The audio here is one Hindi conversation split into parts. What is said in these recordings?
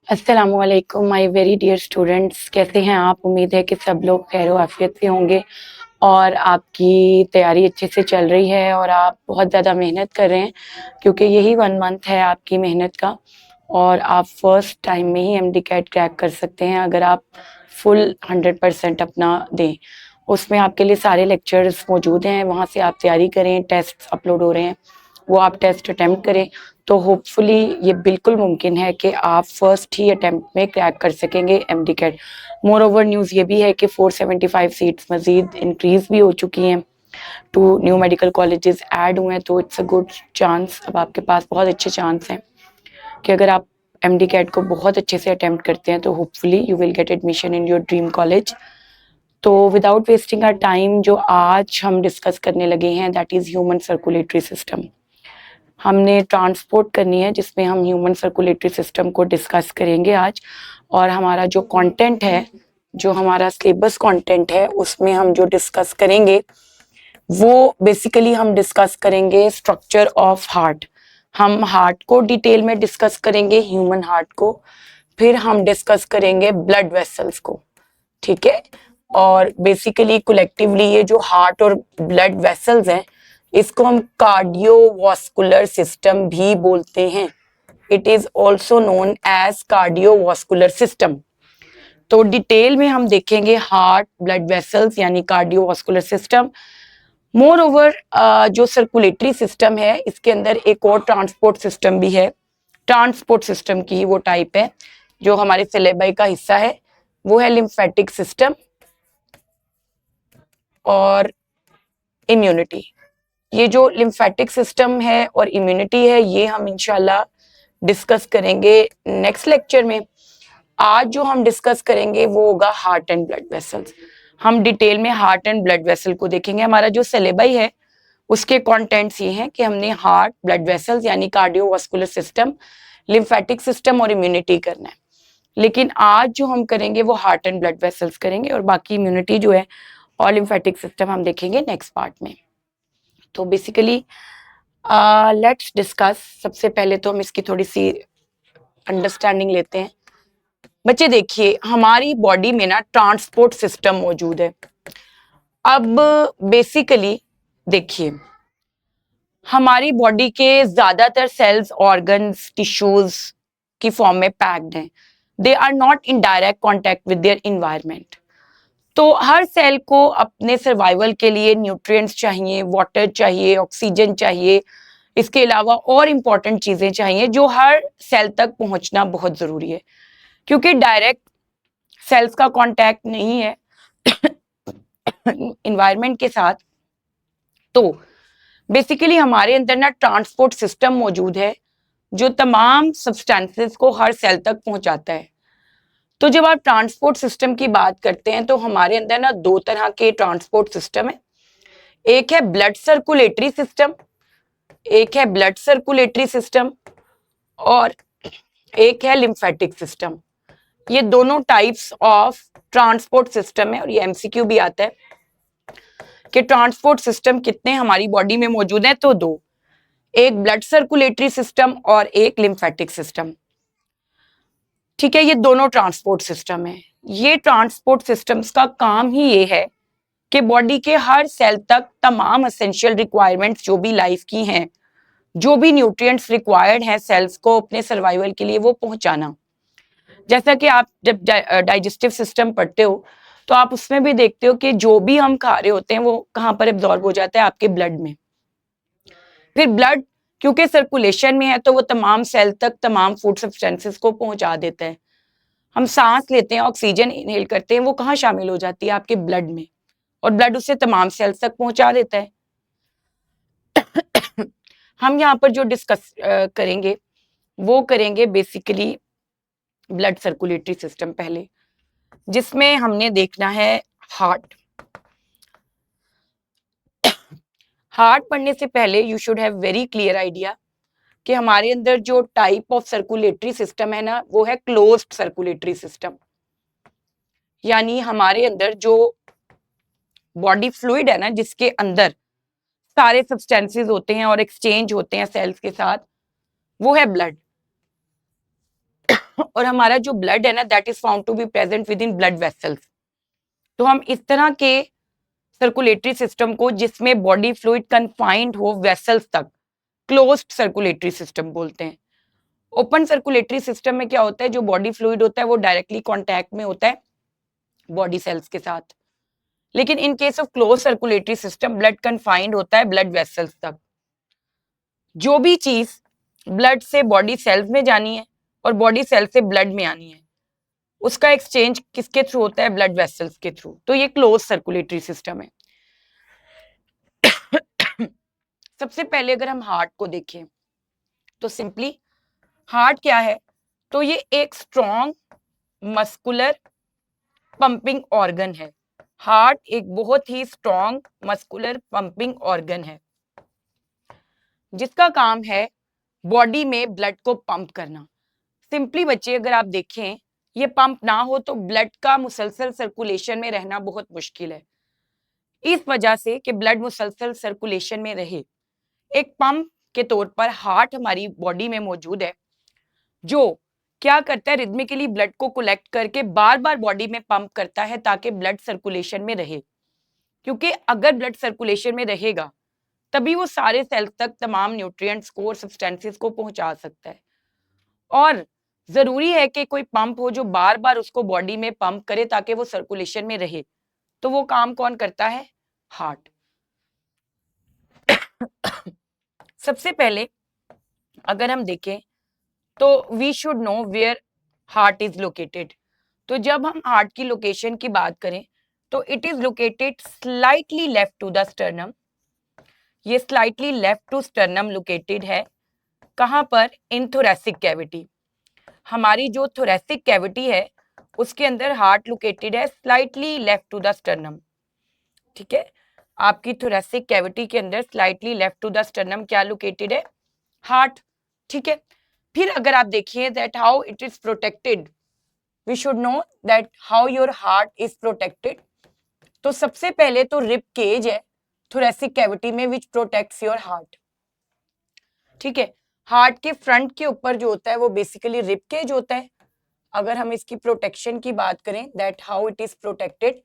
अस्सलामुअलैकुम माय वेरी डियर स्टूडेंट्स, कैसे हैं आप? उम्मीद है कि सब लोग खैर आफियत से होंगे और आपकी तैयारी अच्छे से चल रही है और आप बहुत ज़्यादा मेहनत कर रहे हैं, क्योंकि यही 1 मंथ है आपकी मेहनत का और आप फर्स्ट टाइम में ही एमडी कैट क्रैक कर सकते हैं अगर आप फुल 100% अपना दें। उसमें आपके लिए सारे लेक्चर्स मौजूद हैं, वहाँ से आप तैयारी करें, टेस्ट अपलोड हो रहे हैं, वो आप टेस्ट अटेम्प्ट करें तो होपफुली ये बिल्कुल मुमकिन है कि आप फर्स्ट ही अटेम्प्ट में क्रैक कर सकेंगे MD CAT. Moreover news ये भी है कि 475 सीट्स मजीद इंक्रीज भी हो चुकी हैं, 2 न्यू मेडिकल कॉलेजेस ऐड हुए हैं, तो इट्स अ गुड चांस। अब आपके पास बहुत अच्छे चांस हैं कि अगर आप एमडी कैट को बहुत अच्छे से अटेम्प्ट करते हैं तो hopefully you will get admission in your dream college. तो विदाउट वेस्टिंग आवर टाइम, जो आज हम डिस्कस करने लगे हैं that is human circulatory system. हमने ट्रांसपोर्ट करनी है जिसमें हम ह्यूमन सर्कुलेटरी सिस्टम को डिस्कस करेंगे आज। और हमारा जो कंटेंट है, जो हमारा सिलेबस कंटेंट है, उसमें हम जो डिस्कस करेंगे वो बेसिकली हम डिस्कस करेंगे स्ट्रक्चर ऑफ हार्ट। हम हार्ट को डिटेल में डिस्कस करेंगे, ह्यूमन हार्ट को। फिर हम डिस्कस करेंगे ब्लड वेसल्स को, ठीक है। और बेसिकली कलेक्टिवली ये जो हार्ट और ब्लड वेसल्स हैं, इसको हम कार्डियोवास्कुलर सिस्टम भी बोलते हैं। It is also known as cardiovascular system. तो डिटेल में हम देखेंगे हार्ट, ब्लड वेसल्स यानी कार्डियोवास्कुलर सिस्टम। मोर ओवर जो सर्कुलेटरी सिस्टम है, इसके अंदर एक और ट्रांसपोर्ट सिस्टम भी है। ट्रांसपोर्ट सिस्टम की ही वो टाइप है जो हमारे सिलेबस का हिस्सा है, वो है लिम्फेटिक सिस्टम और इम्यूनिटी। ये जो लिम्फेटिक सिस्टम है और इम्यूनिटी है, ये हम इंशाल्लाह डिस्कस करेंगे नेक्स्ट लेक्चर में। आज जो हम डिस्कस करेंगे वो होगा हार्ट एंड ब्लड वेसल्स। हम डिटेल में हार्ट एंड ब्लड वेसल को देखेंगे। हमारा जो सिलेबस है उसके कंटेंट्स ये हैं कि हमने हार्ट, ब्लड वेसल्स यानी कार्डियोवास्कुलर सिस्टम, लिम्फेटिक सिस्टम और इम्यूनिटी करना है। लेकिन आज जो हम करेंगे वो हार्ट एंड ब्लड वेसल्स करेंगे और बाकी इम्यूनिटी जो है और लिम्फेटिक सिस्टम हम देखेंगे नेक्स्ट पार्ट में। तो बेसिकली लेट्स डिस्कस। सबसे पहले तो हम इसकी थोड़ी सी अंडरस्टैंडिंग लेते हैं। बच्चे देखिए, हमारी बॉडी में ना ट्रांसपोर्ट सिस्टम मौजूद है। अब बेसिकली देखिए, हमारी बॉडी के ज्यादातर सेल्स, ऑर्गन्स, टिश्यूज की फॉर्म में पैक्ड हैं। They are not in direct contact with their environment. तो हर सेल को अपने सर्वाइवल के लिए न्यूट्रिएंट्स चाहिए, वाटर चाहिए, ऑक्सीजन चाहिए, इसके अलावा और इम्पॉर्टेंट चीजें चाहिए जो हर सेल तक पहुंचना बहुत जरूरी है, क्योंकि डायरेक्ट सेल्स का कांटेक्ट नहीं है इन्वायरमेंट के साथ। तो बेसिकली हमारे अंदर ना ट्रांसपोर्ट सिस्टम मौजूद है जो तमाम सब्सटेंसेस को हर सेल तक पहुंचाता है। तो जब आप ट्रांसपोर्ट सिस्टम की बात करते हैं तो हमारे अंदर ना 2 तरह के ट्रांसपोर्ट सिस्टम है। एक है ब्लड सर्कुलेटरी सिस्टम, एक है ब्लड सर्कुलेटरी सिस्टम और एक है लिम्फेटिक सिस्टम। ये दोनों टाइप्स ऑफ ट्रांसपोर्ट सिस्टम है और ये एमसीक्यू भी आता है कि ट्रांसपोर्ट सिस्टम कितने हमारी बॉडी में मौजूद है। तो 2, एक ब्लड सर्कुलेटरी सिस्टम और एक लिम्फेटिक सिस्टम, ठीक है। ये दोनों ट्रांसपोर्ट सिस्टम है। ये ट्रांसपोर्ट सिस्टम्स का काम ही ये है कि बॉडी के हर सेल तक तमाम एसेंशियल रिक्वायरमेंट्स जो भी लाइफ की हैं, जो भी न्यूट्रिएंट्स रिक्वायर्ड हैं सेल्स को अपने सर्वाइवल के लिए, वो पहुंचाना। जैसा कि आप जब डाइजेस्टिव सिस्टम पढ़ते हो तो आप उसमें भी देखते हो कि जो भी हम खा रहे होते हैं वो कहाँ पर एब्जॉर्ब हो जाता है, आपके ब्लड में। फिर ब्लड क्योंकि सर्कुलेशन में है तो वो तमाम सेल तक तमाम फूड सब्सटेंसेस को पहुंचा देता है। हम सांस लेते हैं, ऑक्सीजन इनहेल करते हैं, वो कहाँ शामिल हो जाती है, आपके ब्लड में, और ब्लड उसे तमाम सेल्स तक पहुंचा देता है। हम यहाँ पर जो डिस्कस करेंगे वो करेंगे बेसिकली ब्लड सर्कुलेटरी सिस्टम पहले, जिसमें हमने देखना है हार्ट। हार्ट पढ़ने से पहले you should have very clear idea कि हमारे अंदर जो टाइप ऑफ सर्कुलेटरी सिस्टम है ना, वो है क्लोज्ड सर्कुलेटरी सिस्टम। यानी हमारे अंदर जो बॉडी फ्लूइड है ना, जिसके अंदर सारे सब्सटेंसेस होते हैं और एक्सचेंज होते हैं सेल्स के साथ, वो है ब्लड। और हमारा जो ब्लड है ना, that is found to be present within blood vessels. तो हम इस तरह के सर्कुलेटरी सिस्टम को, जिसमें बॉडी फ्लूइड कन्फाइंड हो वेसल्स तक, क्लोज्ड सर्कुलेटरी सिस्टम बोलते हैं। ओपन सर्कुलेटरी सिस्टम में क्या होता है, जो बॉडी फ्लूइड होता है वो डायरेक्टली कांटेक्ट में होता है बॉडी सेल्स के साथ। लेकिन in case of close circulatory system, blood confined होता है ब्लड वेसल्स तक। जो भी चीज ब्लड से बॉडी सेल्स में जानी है और बॉडी सेल से ब्लड में आनी है, उसका एक्सचेंज किसके थ्रू होता है, ब्लड वेसल्स के थ्रू। तो ये क्लोज सर्कुलेटरी सिस्टम है। सबसे पहले अगर हम हार्ट को देखें तो सिंपली हार्ट क्या है, तो ये एक स्ट्रॉन्ग मस्कुलर पंपिंग ऑर्गन है। हार्ट एक बहुत ही स्ट्रॉन्ग मस्कुलर पंपिंग ऑर्गन है, जिसका काम है बॉडी में ब्लड को पंप करना। सिंपली बच्चे अगर आप देखें, ये पंप ना हो तो ब्लड का मुसलसल सर्कुलेशन में रहना बहुत मुश्किल है। इस वजह से कि ब्लड मुसलसल सर्कुलेशन में रहे, एक पंप के तौर पर हार्ट हमारी बॉडी में मौजूद है, जो क्या करता है, रिदमिकली ब्लड को कलेक्ट करके बार बार बॉडी में पंप करता है ताकि ब्लड सर्कुलेशन में रहे। क्योंकि अगर ब्लड सर्कुलेशन में रहेगा तभी वो सारे सेल्स तक तमाम न्यूट्रिएंट्स को और सब्सटेंसेस को पहुंचा सकता है। और जरूरी है कि कोई पंप हो जो बार बार उसको बॉडी में पंप करे ताकि वो सर्कुलेशन में रहे। तो वो काम कौन करता है, हार्ट। सबसे पहले अगर हम देखें तो we should know where heart is located. तो जब हम हार्ट की लोकेशन की बात करें तो it is located slightly left to the sternum. ये slightly left to sternum located है। कहां पर, इन थोरेसिक कैविटी। हमारी जो थोरेसिक कैविटी है उसके अंदर हार्ट लोकेटेड है slightly left to the sternum. ठीक है, आपकी थोरेसिक कैविटी के अंदर slightly left to the sternum क्या लोकेटेड है, हार्ट। ठीक है, फिर अगर आप देखिए that how it is protected, we should know that how your heart is protected. तो सबसे पहले तो रिब केज है थोरेसिक कैविटी में विच प्रोटेक्ट्स योर हार्ट। ठीक है, हार्ट के फ्रंट के ऊपर जो होता है वो बेसिकली रिब केज होता है। अगर हम इसकी प्रोटेक्शन की बात करें that how it is protected,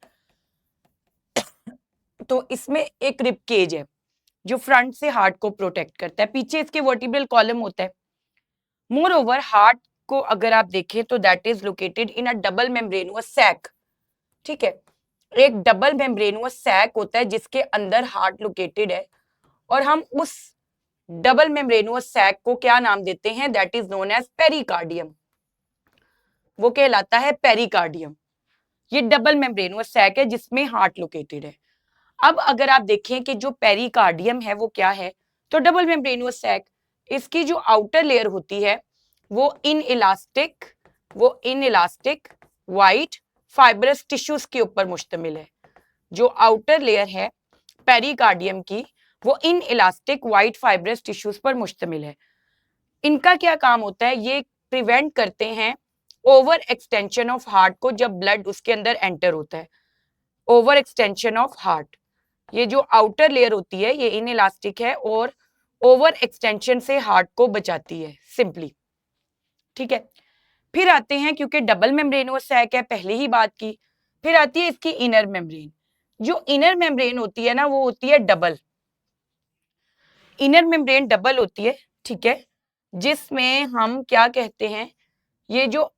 तो इसमें एक रिब केज है जो फ्रंट से हार्ट को प्रोटेक्ट करता है। पीछे इसके वर्टिब्रल कॉलम होता है। मोर ओवर हार्ट को अगर आप देखें तो that is located in a double मेम्ब्रेनुअस sac. ठीक है, एक डबल मेम्ब्रेनुअस सैक होता है जिसके अंदर हार्ट लोकेटेड है, और हम उस डबल मेम्ब्रेनुअस सैक को क्या नाम देते हैं, that is known as pericardium. वो कहलाता है पेरिकार्डियम। ये डबल मेम्ब्रेनुअस सैक है जिसमें हार्ट लोकेटेड है। अब अगर आप देखें कि जो पेरिकार्डियम है वो क्या है, तो डबल मेम्ब्रेनुअस सैक, इसकी जो आउटर लेयर होती है वो इनइलास्टिक वाइट फाइब्रस टिश्यूज के ऊपर मुश्तमिल है। जो आउटर लेयर है पेरिकार्डियम की वो इनइलास्टिक वाइट फाइब्रस टिश्यूज पर मुश्तमिल है। इनका क्या काम होता है, ये प्रिवेंट करते हैं ओवर एक्सटेंशन ऑफ हार्ट को जब ब्लड उसके अंदर एंटर होता है। ओवर एक्सटेंशन ऑफ हार्ट, ये जो आउटर लेयर होती है ये इनइलास्टिक है और ओवर एक्सटेंशन से हार्ट को बचाती है सिंपली। ठीक है, फिर आते हैं, क्योंकि डबल मेम्ब्रेनुअस सैक है, पहले ही बात की, फिर आती है इसकी इनर मेम्ब्रेन। जो इनर मेम्ब्रेन होती है ना वो होती है डबल। इनर मेम्ब्रेन डबल होती है, ठीक है, जिसमें हम क्या कहते हैं, ये जो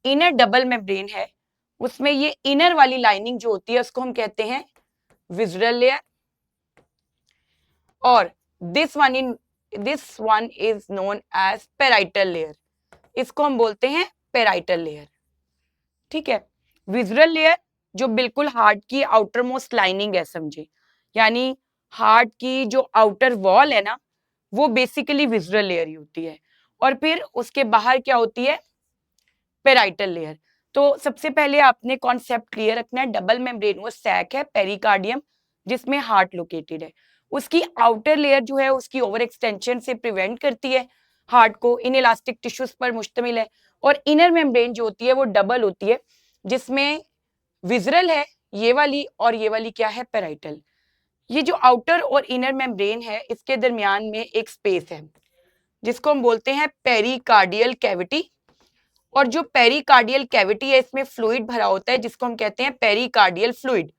इनर डबल मेम्ब्रेन है उसमें ये इनर वाली लाइनिंग जो होती है उसको हम कहते हैं विजुअल लेयर, और this one is known as parietal layer. इसको हम बोलते हैं पेराइटल लेयर। ठीक है, विजुअल लेयर जो बिल्कुल हार्ट की आउटर मोस्ट लाइनिंग है समझे, यानी हार्ट की जो आउटर वॉल है ना वो बेसिकली विजुअल लेयर ही होती है, और फिर उसके बाहर क्या होती है, पेराइटल लेयर। तो सबसे पहले आपने कॉन्सेप्ट क्लियर रखना है, डबल मेम्ब्रेनुअस सैक है पेरिकार्डियम जिसमें हार्ट लोकेटेड है। उसकी आउटर लेयर जो है उसकी ओवर एक्सटेंशन से प्रिवेंट करती है हार्ट को, इनइलास्टिक टिश्यूज पर मुश्तमिल है। और इनर मेम्ब्रेन जो होती है वो डबल होती है जिसमें विजुअल है ये वाली, और ये वाली क्या है, पेराइटल। ये जो आउटर और इनर मेम्ब्रेन है इसके दरमियान में एक स्पेस है जिसको हम बोलते हैं पेरिकार्डियल कैविटी, और जो पेरिकार्डियल कैविटी है इसमें फ्लूइड भरा होता है जिसको हम कहते हैं pericardial fluid.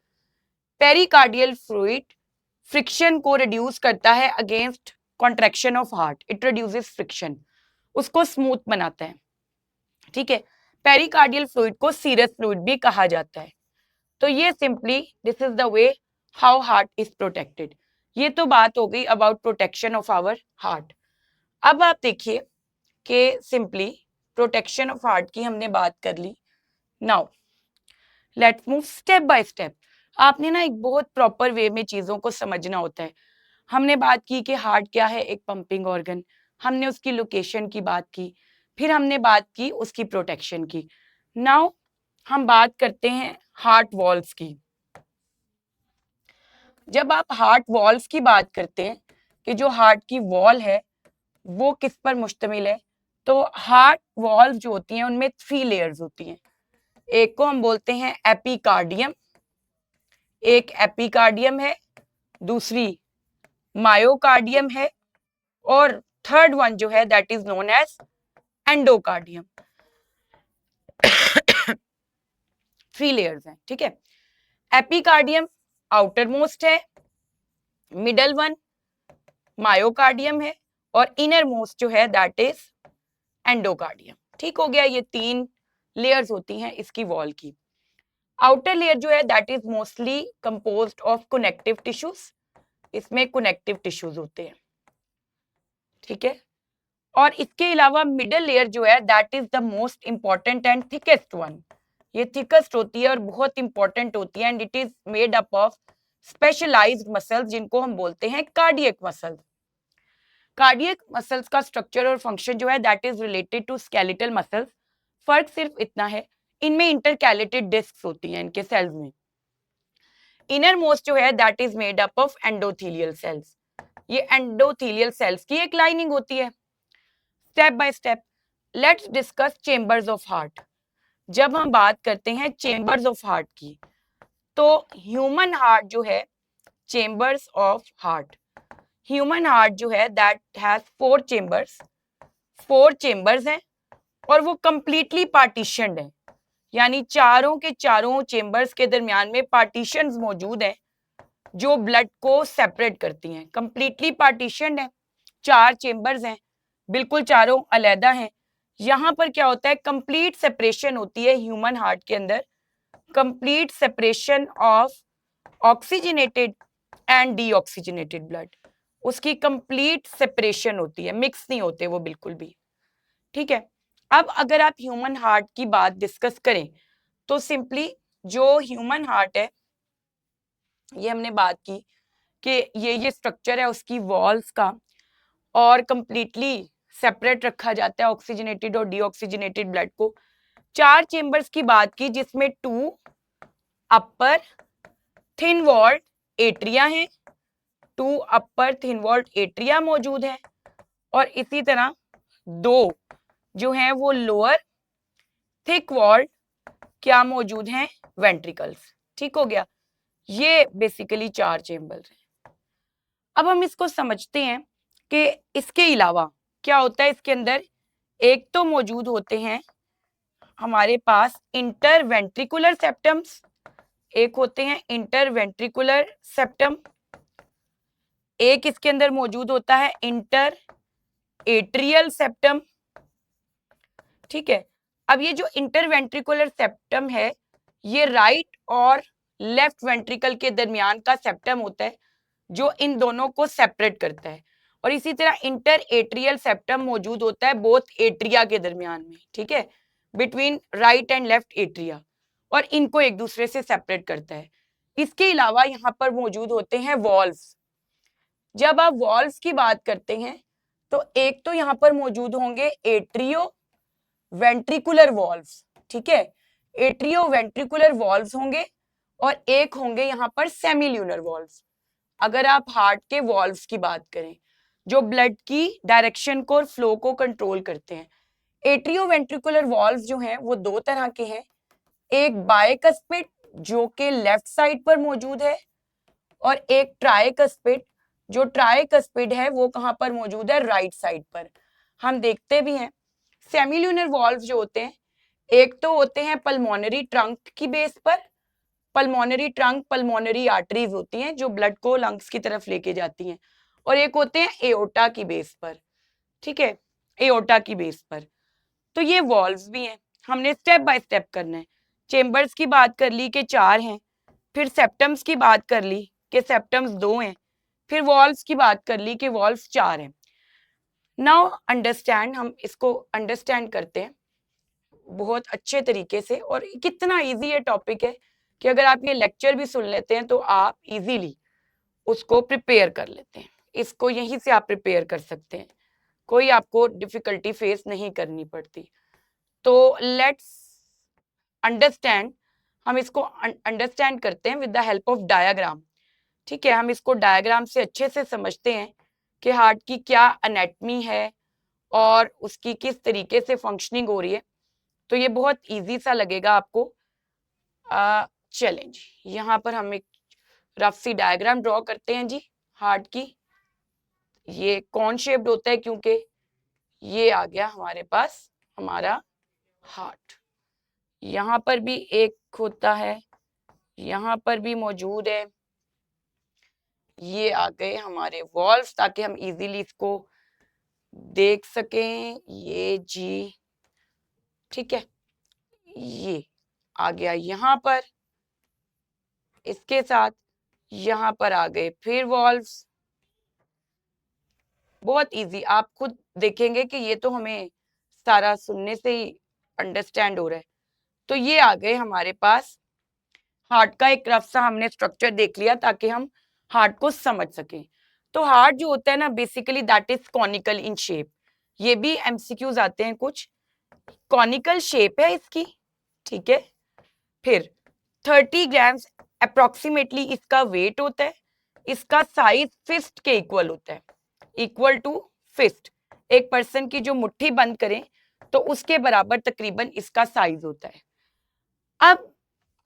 Pericardial fluid friction को रिड्यूस करता है against contraction of heart, it reduces friction, उसको स्मूथ बनाता है। ठीक है, पेरिकार्डियल फ्लूइड को सीरस फ्लूइड भी कहा जाता है। तो ये simply this is the way how heart is protected. ये तो बात हो गई about protection of our heart. अब आप देखिए कि सिंपली प्रोटेक्शन ऑफ हार्ट की हमने बात कर ली। Now let's move step by step. आपने ना एक बहुत प्रॉपर वे में चीजों को समझना होता है। हमने बात की कि हार्ट क्या है, एक पंपिंग ऑर्गन, हमने उसकी लोकेशन की बात की, फिर हमने बात की उसकी प्रोटेक्शन की। नाउ हम बात करते हैं हार्ट वॉल्स की। जब आप हार्ट वॉल्स की बात करते हैं कि जो हार्ट की वॉल है वो किस पर मुश्तमिल है, तो हार्ट वॉल्स जो होती हैं उनमें 3 लेयर्स होती हैं। एक को हम बोलते हैं एपिकार्डियम, एक एपिकार्डियम है, दूसरी मायोकार्डियम है, और थर्ड वन जो है that is known as endocardium. 3 layers हैं। ठीक है, एपिकार्डियम आउटर मोस्ट है, मिडल वन मायोकार्डियम है, और इनर मोस्ट जो है दैट इज एंडोकार्डियम। ठीक हो गया, ये 3 लेयर्स होती हैं इसकी वॉल की। आउटर लेयर जो है that is mostly composed of connective tissues, इसमें कनेक्टिव टिश्यूज होते हैं। ठीक है, और इसके अलावा मिडल लेयर जो है that is the most important and thickest one. ये थिकेस्ट होती है और बहुत इंपॉर्टेंट होती है, and it is made up of specialised muscles जिनको हम बोलते हैं कार्डियक मसल्स। कार्डियक मसल्स का स्ट्रक्चर और फंक्शन जो है that is related to skeletal muscles. फर्क सिर्फ इतना है, इनमें इंटरकैलेटेड डिस्क्स होती हैं इनके सेल्स में। इनर मोस्ट जो है that is made up of endothelial cells. ये एंडोथेलियल सेल्स की एक लाइनिंग होती है। Step by step let's discuss chambers of heart. जब हम बात करते हैं चेंबर्स ऑफ हार्ट की, तो ह्यूमन हार्ट जो है, chambers of heart, human heart जो है दैट हैज 4 चेंबर्स। 4 चेंबर्स हैं और वो कंप्लीटली पार्टीशनड है, यानी चारों के चारों चेंबर्स के दरमियान में पार्टीशंस मौजूद हैं जो ब्लड को सेपरेट करती हैं। कंप्लीटली पार्टीशनड है, 4 चेंबर्स हैं, बिल्कुल चारों अलहदा हैं। यहां पर क्या होता है, कंप्लीट सेपरेशन होती है ह्यूमन हार्ट के अंदर, complete separation of oxygenated and deoxygenated blood. उसकी कंप्लीट सेपरेशन होती है, मिक्स नहीं होते वो बिल्कुल भी। ठीक है, अब अगर आप ह्यूमन हार्ट की बात डिस्कस करें तो सिंपली जो ह्यूमन हार्ट है, ये हमने बात की कि ये स्ट्रक्चर है उसकी वॉल्स का, और कंप्लीटली सेपरेट रखा जाता है ऑक्सीजनेटेड और डीऑक्सीजनेटेड ब्लड को। 4 चेंबर्स की बात की जिसमें 2 अपर थिन वॉल्ड एट्रिया हैं, 2 अपर थिन वॉल्ड एट्रिया मौजूद है, और इसी तरह 2 जो हैं वो लोअर थिक वॉल्ड क्या मौजूद हैं, वेंट्रिकल्स। ठीक हो गया, ये बेसिकली 4 चेंबर्स हैं। अब हम इसको समझते हैं कि इसके अलावा क्या होता है इसके अंदर। एक तो मौजूद होते हैं हमारे पास इंटरवेंट्रिकुलर सेप्टम्स, एक होते हैं इंटरवेंट्रिकुलर सेप्टम, एक इसके अंदर मौजूद होता है इंटर एट्रियल सेप्टम। ठीक है, अब ये जो इंटरवेंट्रिकुलर सेप्टम है ये राइट और लेफ्ट वेंट्रिकल के दरमियान का सेप्टम होता है जो इन दोनों को सेपरेट करता है, और इसी तरह इंटर एट्रियल सेप्टम मौजूद होता है बोथ एट्रिया के दरमियान में। ठीक है, between right and left atria, और इनको एक दूसरे से सेपरेट करता है। इसके अलावा यहाँ पर मौजूद होते हैं वॉल्व्स। जब आप वॉल्व्स की बात करते हैं तो एक तो यहाँ पर मौजूद होंगे एट्रियो वेंट्रिकुलर वॉल्व्स। ठीक है, एट्रियो वेंट्रिकुलर वॉल्व्स होंगे, और एक होंगे यहाँ पर सेमील्यूनर वॉल्व्स। अगर आप हार्ट के वॉल्व्स की बात करें जो ब्लड की डायरेक्शन को और फ्लो को कंट्रोल करते हैं, एट्रियो वेंट्रिकुलर वॉल्व्स जो हैं वो 2 तरह के हैं। एक बायकस्पिड जो कि लेफ्ट साइड पर मौजूद है, और एक ट्राइकस्पिड, जो ट्राइकस्पिड है वो कहां पर मौजूद है, राइट साइड पर। हम देखते भी हैं सेमील्यूनर वॉल्व जो होते हैं एक तो होते हैं पल्मोनरी ट्रंक की बेस पर, पल्मोनरी ट्रंक पल्मोनरी आर्टरीज होती हैं जो ब्लड को लंग्स की तरफ लेके जाती हैं, और एक होते हैं एओर्टा की बेस पर, ठीक है, एओर्टा की बेस पर। तो ये वॉल्व्स भी हैं, हमने स्टेप बाय स्टेप करना है। चेम्बर्स की बात कर ली कि 4 हैं, फिर सेप्टम्स की बात कर ली कि सेप्टम्स 2 हैं, फिर वॉल्व्स की बात कर ली कि वॉल्व्स 4 हैं। नाउ अंडरस्टैंड, हम इसको अंडरस्टैंड करते हैं बहुत अच्छे तरीके से, और कितना इजी ये टॉपिक है कि अगर आप ये लेक्चर भी सुन लेते हैं तो आप इजीली उसको प्रिपेयर कर लेते हैं। इसको यहीं से आप प्रिपेयर कर सकते हैं, कोई आपको डिफिकल्टी फेस नहीं करनी पड़ती। तो लेट्स अंडरस्टैंड, हम इसको अंडरस्टैंड करते हैं with the help of diagram. ठीक है, हम इसको डायग्राम से अच्छे से समझते हैं कि हार्ट की क्या एनाटमी है और उसकी किस तरीके से फंक्शनिंग हो रही है। तो ये बहुत इजी सा लगेगा आपको। चलें जी, यहाँ पर हम एक रफ सी डायग्राम ड्रॉ करते हैं जी हार्ट की। ये कॉन शेप्ड होता है क्योंकि ये आ गया हमारे पास हमारा हार्ट। यहाँ पर भी एक होता है, यहाँ पर भी मौजूद है, ये आ गए हमारे वॉल्व्स ताकि हम इजीली इसको देख सकें। ये जी, ठीक है, ये आ गया यहाँ पर, इसके साथ यहाँ पर आ गए फिर वॉल्व्स। बहुत इजी, आप खुद देखेंगे कि ये तो हमें सारा सुनने से ही अंडरस्टैंड हो रहा है। तो ये आ गए हमारे पास हार्ट का एक रफ सा हमने स्ट्रक्चर देख लिया ताकि हम हार्ट को समझ सकें। तो हार्ट जो होता है ना basically that is conical in shape. ये भी एमसीक्यूज आते हैं कुछ, कॉनिकल शेप है इसकी, ठीक है। फिर 30 ग्राम्स अप्रोक्सीमेटली इसका वेट होता है। इसका साइज फिस्ट के इक्वल होता है, इक्वल टू फिस्ट। एक पर्सन की जो मुट्ठी बंद करें तो उसके बराबर तकरीबन इसका साइज होता है। अब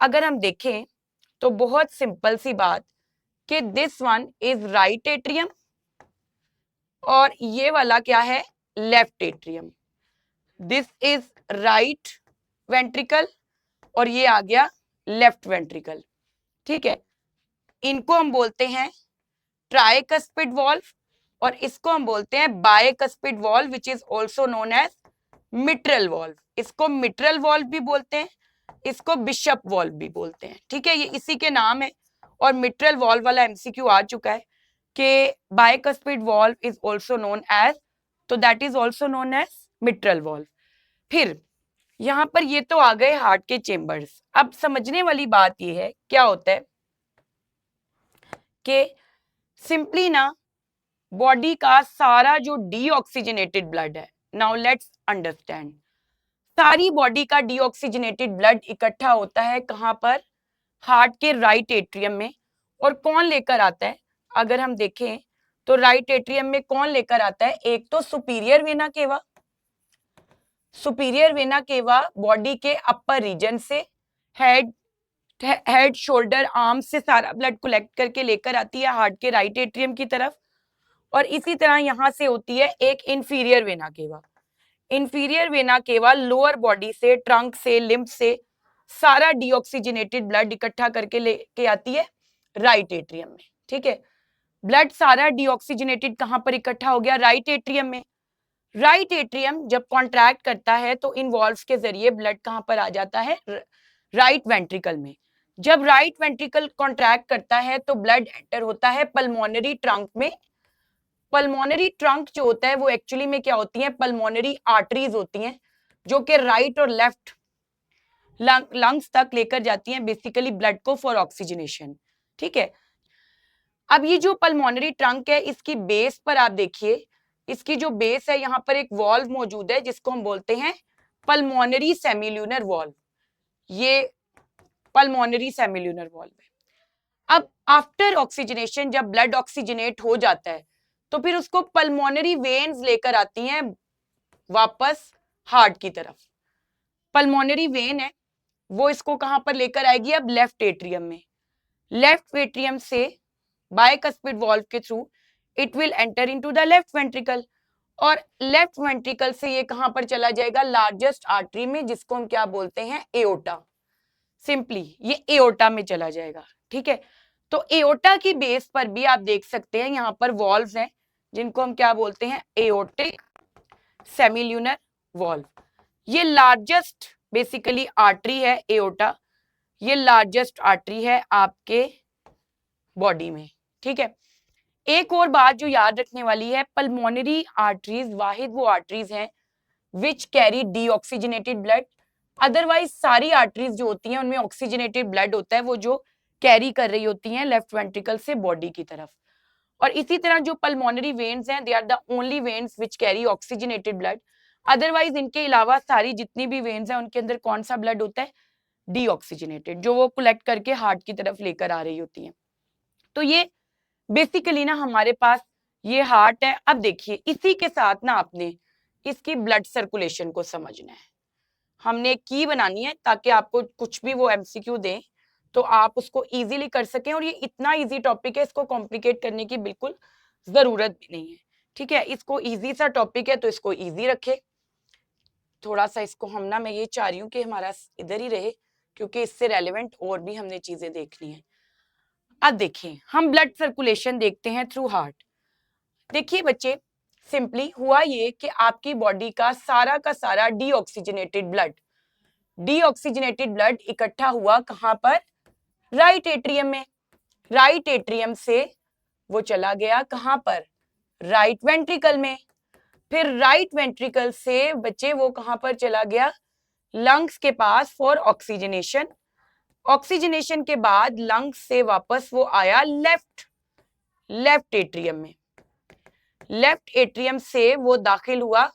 अगर हम देखें तो बहुत सिंपल सी बात कि this one is right atrium और ये वाला क्या है, left atrium. This is right ventricle और ये आ गया लेफ्ट वेंट्रिकल, ठीक है। इनको हम बोलते हैं ट्राइकस्पिड वॉल्व और इसको हम बोलते हैं bicuspid valve which is also known as mitral valve. इसको मिट्रल वॉल्व भी बोलते हैं, इसको बिशप वॉल्व भी बोलते हैं, ठीक है, ये इसी के नाम है। और मिट्रल वॉल्व वाला एमसीक्यू आ चुका है कि bicuspid valve is also known as, तो that is also known as mitral valve. फिर यहां पर ये तो आ गए हार्ट के चेम्बर्स। अब समझने वाली बात ये है, क्या होता है कि सिंपली ना बॉडी का सारा जो डीऑक्सीजनेटेड ब्लड है, नाउ लेट्स अंडरस्टैंड, सारी बॉडी का डीऑक्सीजनेटेड ब्लड इकट्ठा होता है कहां पर, हार्ट के राइट एट्रियम में। और कौन लेकर आता है, अगर हम देखें तो राइट एट्रियम में कौन लेकर आता है, एक तो superior vena cava. Superior vena cava body के अपर रीजन से हेड शोल्डर आर्म से सारा ब्लड कलेक्ट करके लेकर आती है हार्ट के राइट एट्रियम की तरफ। और इसी तरह यहां से होती है एक inferior vena cava. Inferior vena cava lower body से, ट्रंक से, लिम्फ से सारा डीऑक्सीजनेटेड ब्लड इकट्ठा करके लेके आती है राइट एट्रियम में, ठीक है। ब्लड सारा डीऑक्सीजनेटेड कहां पर इकट्ठा हो गया, राइट एट्रियम में। राइट एट्रियम जब कॉन्ट्रैक्ट करता है तो इन वॉल्व्स के जरिए ब्लड कहां पर आ जाता है, राइट वेंट्रिकल में। जब राइट वेंट्रिकल कॉन्ट्रैक्ट करता है तो ब्लड एंटर होता है पल्मोनरी ट्रंक में। पल्मोनरी ट्रंक जो होता है वो एक्चुअली में क्या होती है, पल्मोनरी आर्टरीज होती हैं जो कि राइट और लेफ्ट लंग्स तक लेकर जाती हैं बेसिकली ब्लड को फॉर ऑक्सीजनेशन, ठीक है। अब ये जो पल्मोनरी ट्रंक है इसकी बेस पर आप देखिए, इसकी जो बेस है यहाँ पर एक वॉल्व मौजूद है जिसको हम बोलते हैं पल्मोनरी सेमिल्यूनर वॉल्व। ये पल्मोनरी सेमिल्यूनर वॉल्व है। अब आफ्टर ऑक्सीजनेशन जब ब्लड ऑक्सीजनेट हो जाता है तो फिर उसको पल्मोनरी वेन्स लेकर आती हैं वापस हार्ट की तरफ। पल्मोनरी वेन है वो इसको कहां पर लेकर आएगी, अब लेफ्ट एट्रियम में। लेफ्ट एट्रियम से बायकस्पिड वॉल्व के through it will enter into the left ventricle और लेफ्ट वेंट्रिकल से ये कहां पर चला जाएगा, लार्जेस्ट आर्टरी में, जिसको हम क्या बोलते हैं, एओर्टा। सिंपली ये एओर्टा में चला जाएगा, ठीक है। तो एओर्टा की बेस पर भी आप देख सकते हैं यहाँ पर वॉल्व्स हैं, जिनको हम क्या बोलते हैं, एओर्टिक सेमिल्यूनर वॉल्व। ये लार्जेस्ट बेसिकली आर्टरी है एओर्टा, ये लार्जेस्ट आर्टरी है आपके बॉडी में, ठीक है। एक और बात जो याद रखने वाली है, पल्मोनरी आर्टरीज वाहिद वो आर्टरीज हैं which carry deoxygenated blood. Otherwise सारी आर्टरीज जो होती हैं उनमें ऑक्सीजनेटेड ब्लड होता है, वो जो कैरी कर रही होती हैं लेफ्ट वेंट्रिकल से बॉडी की तरफ। और इसी तरह जो पल्मोनरी वेन्स हैं, they are the only veins which carry oxygenated blood. Otherwise इनके अलावा सारी जितनी भी वेन्स हैं उनके अंदर कौन सा ब्लड होता है, डीऑक्सीजनेटेड, जो वो कलेक्ट करके हार्ट की तरफ लेकर आ रही होती हैं। तो ये बेसिकली ना हमारे पास ये हार्ट है। अब देखिए इसी के साथ ना आपने इसकी ब्लड सर्कुलेशन को समझना है। हमने एक की बनानी है ताकि आपको कुछ भी वो एमसीक्यू दें तो आप उसको इजीली कर सकें। और ये इतना इजी टॉपिक है, इसको कॉम्प्लिकेट करने की बिल्कुल जरूरत भी नहीं है, ठीक है। इसको इजी सा टॉपिक है तो इसको इजी रखे। थोड़ा सा इसको हम ना, मैं ये चाह रही हूँ कि हमारा इधर ही रहे क्योंकि इससे रेलेवेंट और भी हमने चीजें देखनी है। अब देखिए हम ब्लड सर्कुलेशन देखते हैं थ्रू हार्ट। देखिए बच्चे, सिंपली हुआ ये कि आपकी बॉडी का सारा डीऑक्सीजनेटेड ब्लड इकट्ठा हुआ कहां पर, राइट एट्रियम में। राइट एट्रियम से वो चला गया कहां पर, राइट वेंट्रिकल में। फिर राइट वेंट्रिकल से बच्चे वो कहां पर चला गया, लंग्स के पास फॉर ऑक्सीजनेशन। ऑक्सीजनेशन के बाद लंग्स से वापस वो आया लेफ्ट एट्रियम में। लेफ्ट एट्रियम से वो दाखिल हुआ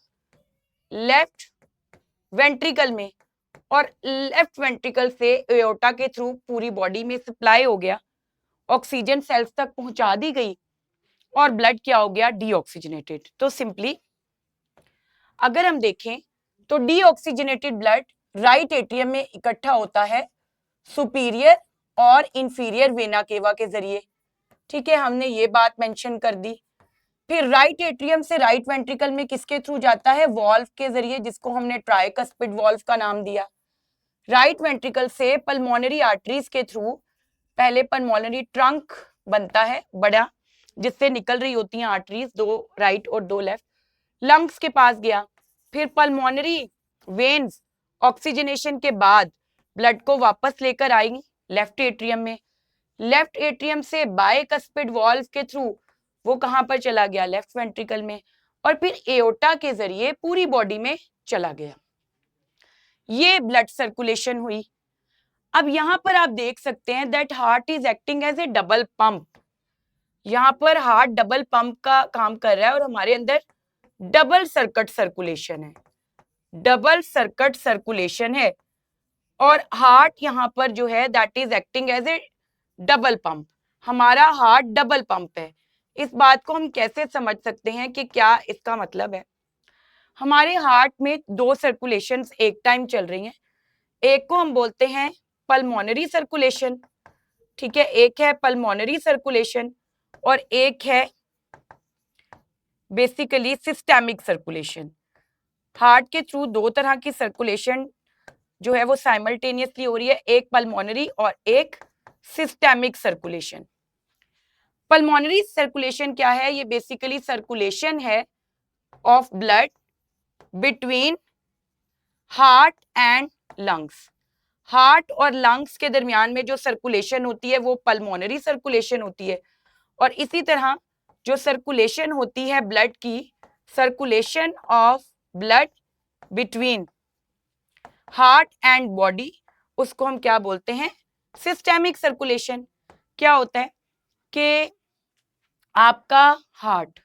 लेफ्ट वेंट्रिकल में, और लेफ्ट वेंट्रिकल से एओर्टा के थ्रू पूरी बॉडी में सप्लाई हो गया, ऑक्सीजन सेल्स तक पहुंचा दी गई और ब्लड क्या हो गया, डीऑक्सीजनेटेड। तो सिंपली अगर हम देखें तो डीऑक्सीजनेटेड ब्लड राइट एट्रियम में इकट्ठा होता है सुपीरियर और इंफीरियर वेना केवा के जरिए, ठीक है, हमने ये बात मेंशन कर दी। फिर राइट एट्रियम से राइट वेंट्रिकल में किसके थ्रू जाता है, वॉल्व के जरिए, जिसको हमने ट्राइकस्पिड वॉल्व का नाम दिया। राइट वेंट्रिकल से पल्मोनरी आर्टरीज के थ्रू पहले पल्मोनरी ट्रंक बनता है बड़ा, जिससे निकल रही होती हैं आर्टरीज, दो राइट और दो लेफ्ट, लंग्स के पास गया। फिर पल्मोनरी वेन्स ऑक्सीजनेशन के बाद ब्लड को वापस लेकर आएंगी लेफ्ट एट्रियम में। लेफ्ट एट्रियम से बायकस्पिड वॉल्व के थ्रू वो कहां पर चला गया, लेफ्ट वेंट्रिकल में, और फिर एओर्टा के जरिए पूरी बॉडी में चला गया। ये ब्लड सर्कुलेशन हुई। अब यहां पर आप देख सकते हैं that heart is acting as a double pump. यहां पर हार्ट डबल पंप का काम कर रहा है और हमारे अंदर डबल सर्किट सर्कुलेशन है, डबल सर्किट सर्कुलेशन है। और हार्ट यहां पर जो है that is acting as a double pump. हमारा हार्ट डबल पंप है। इस बात को हम कैसे समझ सकते हैं कि क्या इसका मतलब है, हमारे हार्ट में दो सर्कुलेशंस एक टाइम चल रही हैं। एक को हम बोलते हैं पल्मोनरी सर्कुलेशन, ठीक है, एक है पल्मोनरी सर्कुलेशन और एक है बेसिकली सिस्टेमिक सर्कुलेशन। हार्ट के थ्रू दो तरह की सर्कुलेशन जो है वो साइमल्टेनियसली हो रही है, एक पल्मोनरी और एक सिस्टेमिक सर्कुलेशन। पल्मोनरी सर्कुलेशन क्या है, ये बेसिकली सर्कुलेशन है of blood between heart and lungs. Heart और लंग्स के दरमियान में जो सर्कुलेशन होती है वो पल्मोनरी सर्कुलेशन होती है। और इसी तरह जो सर्कुलेशन होती है ब्लड की, circulation of blood between heart and body, उसको हम क्या बोलते हैं, सिस्टेमिक सर्कुलेशन। क्या होता है कि आपका हार्ट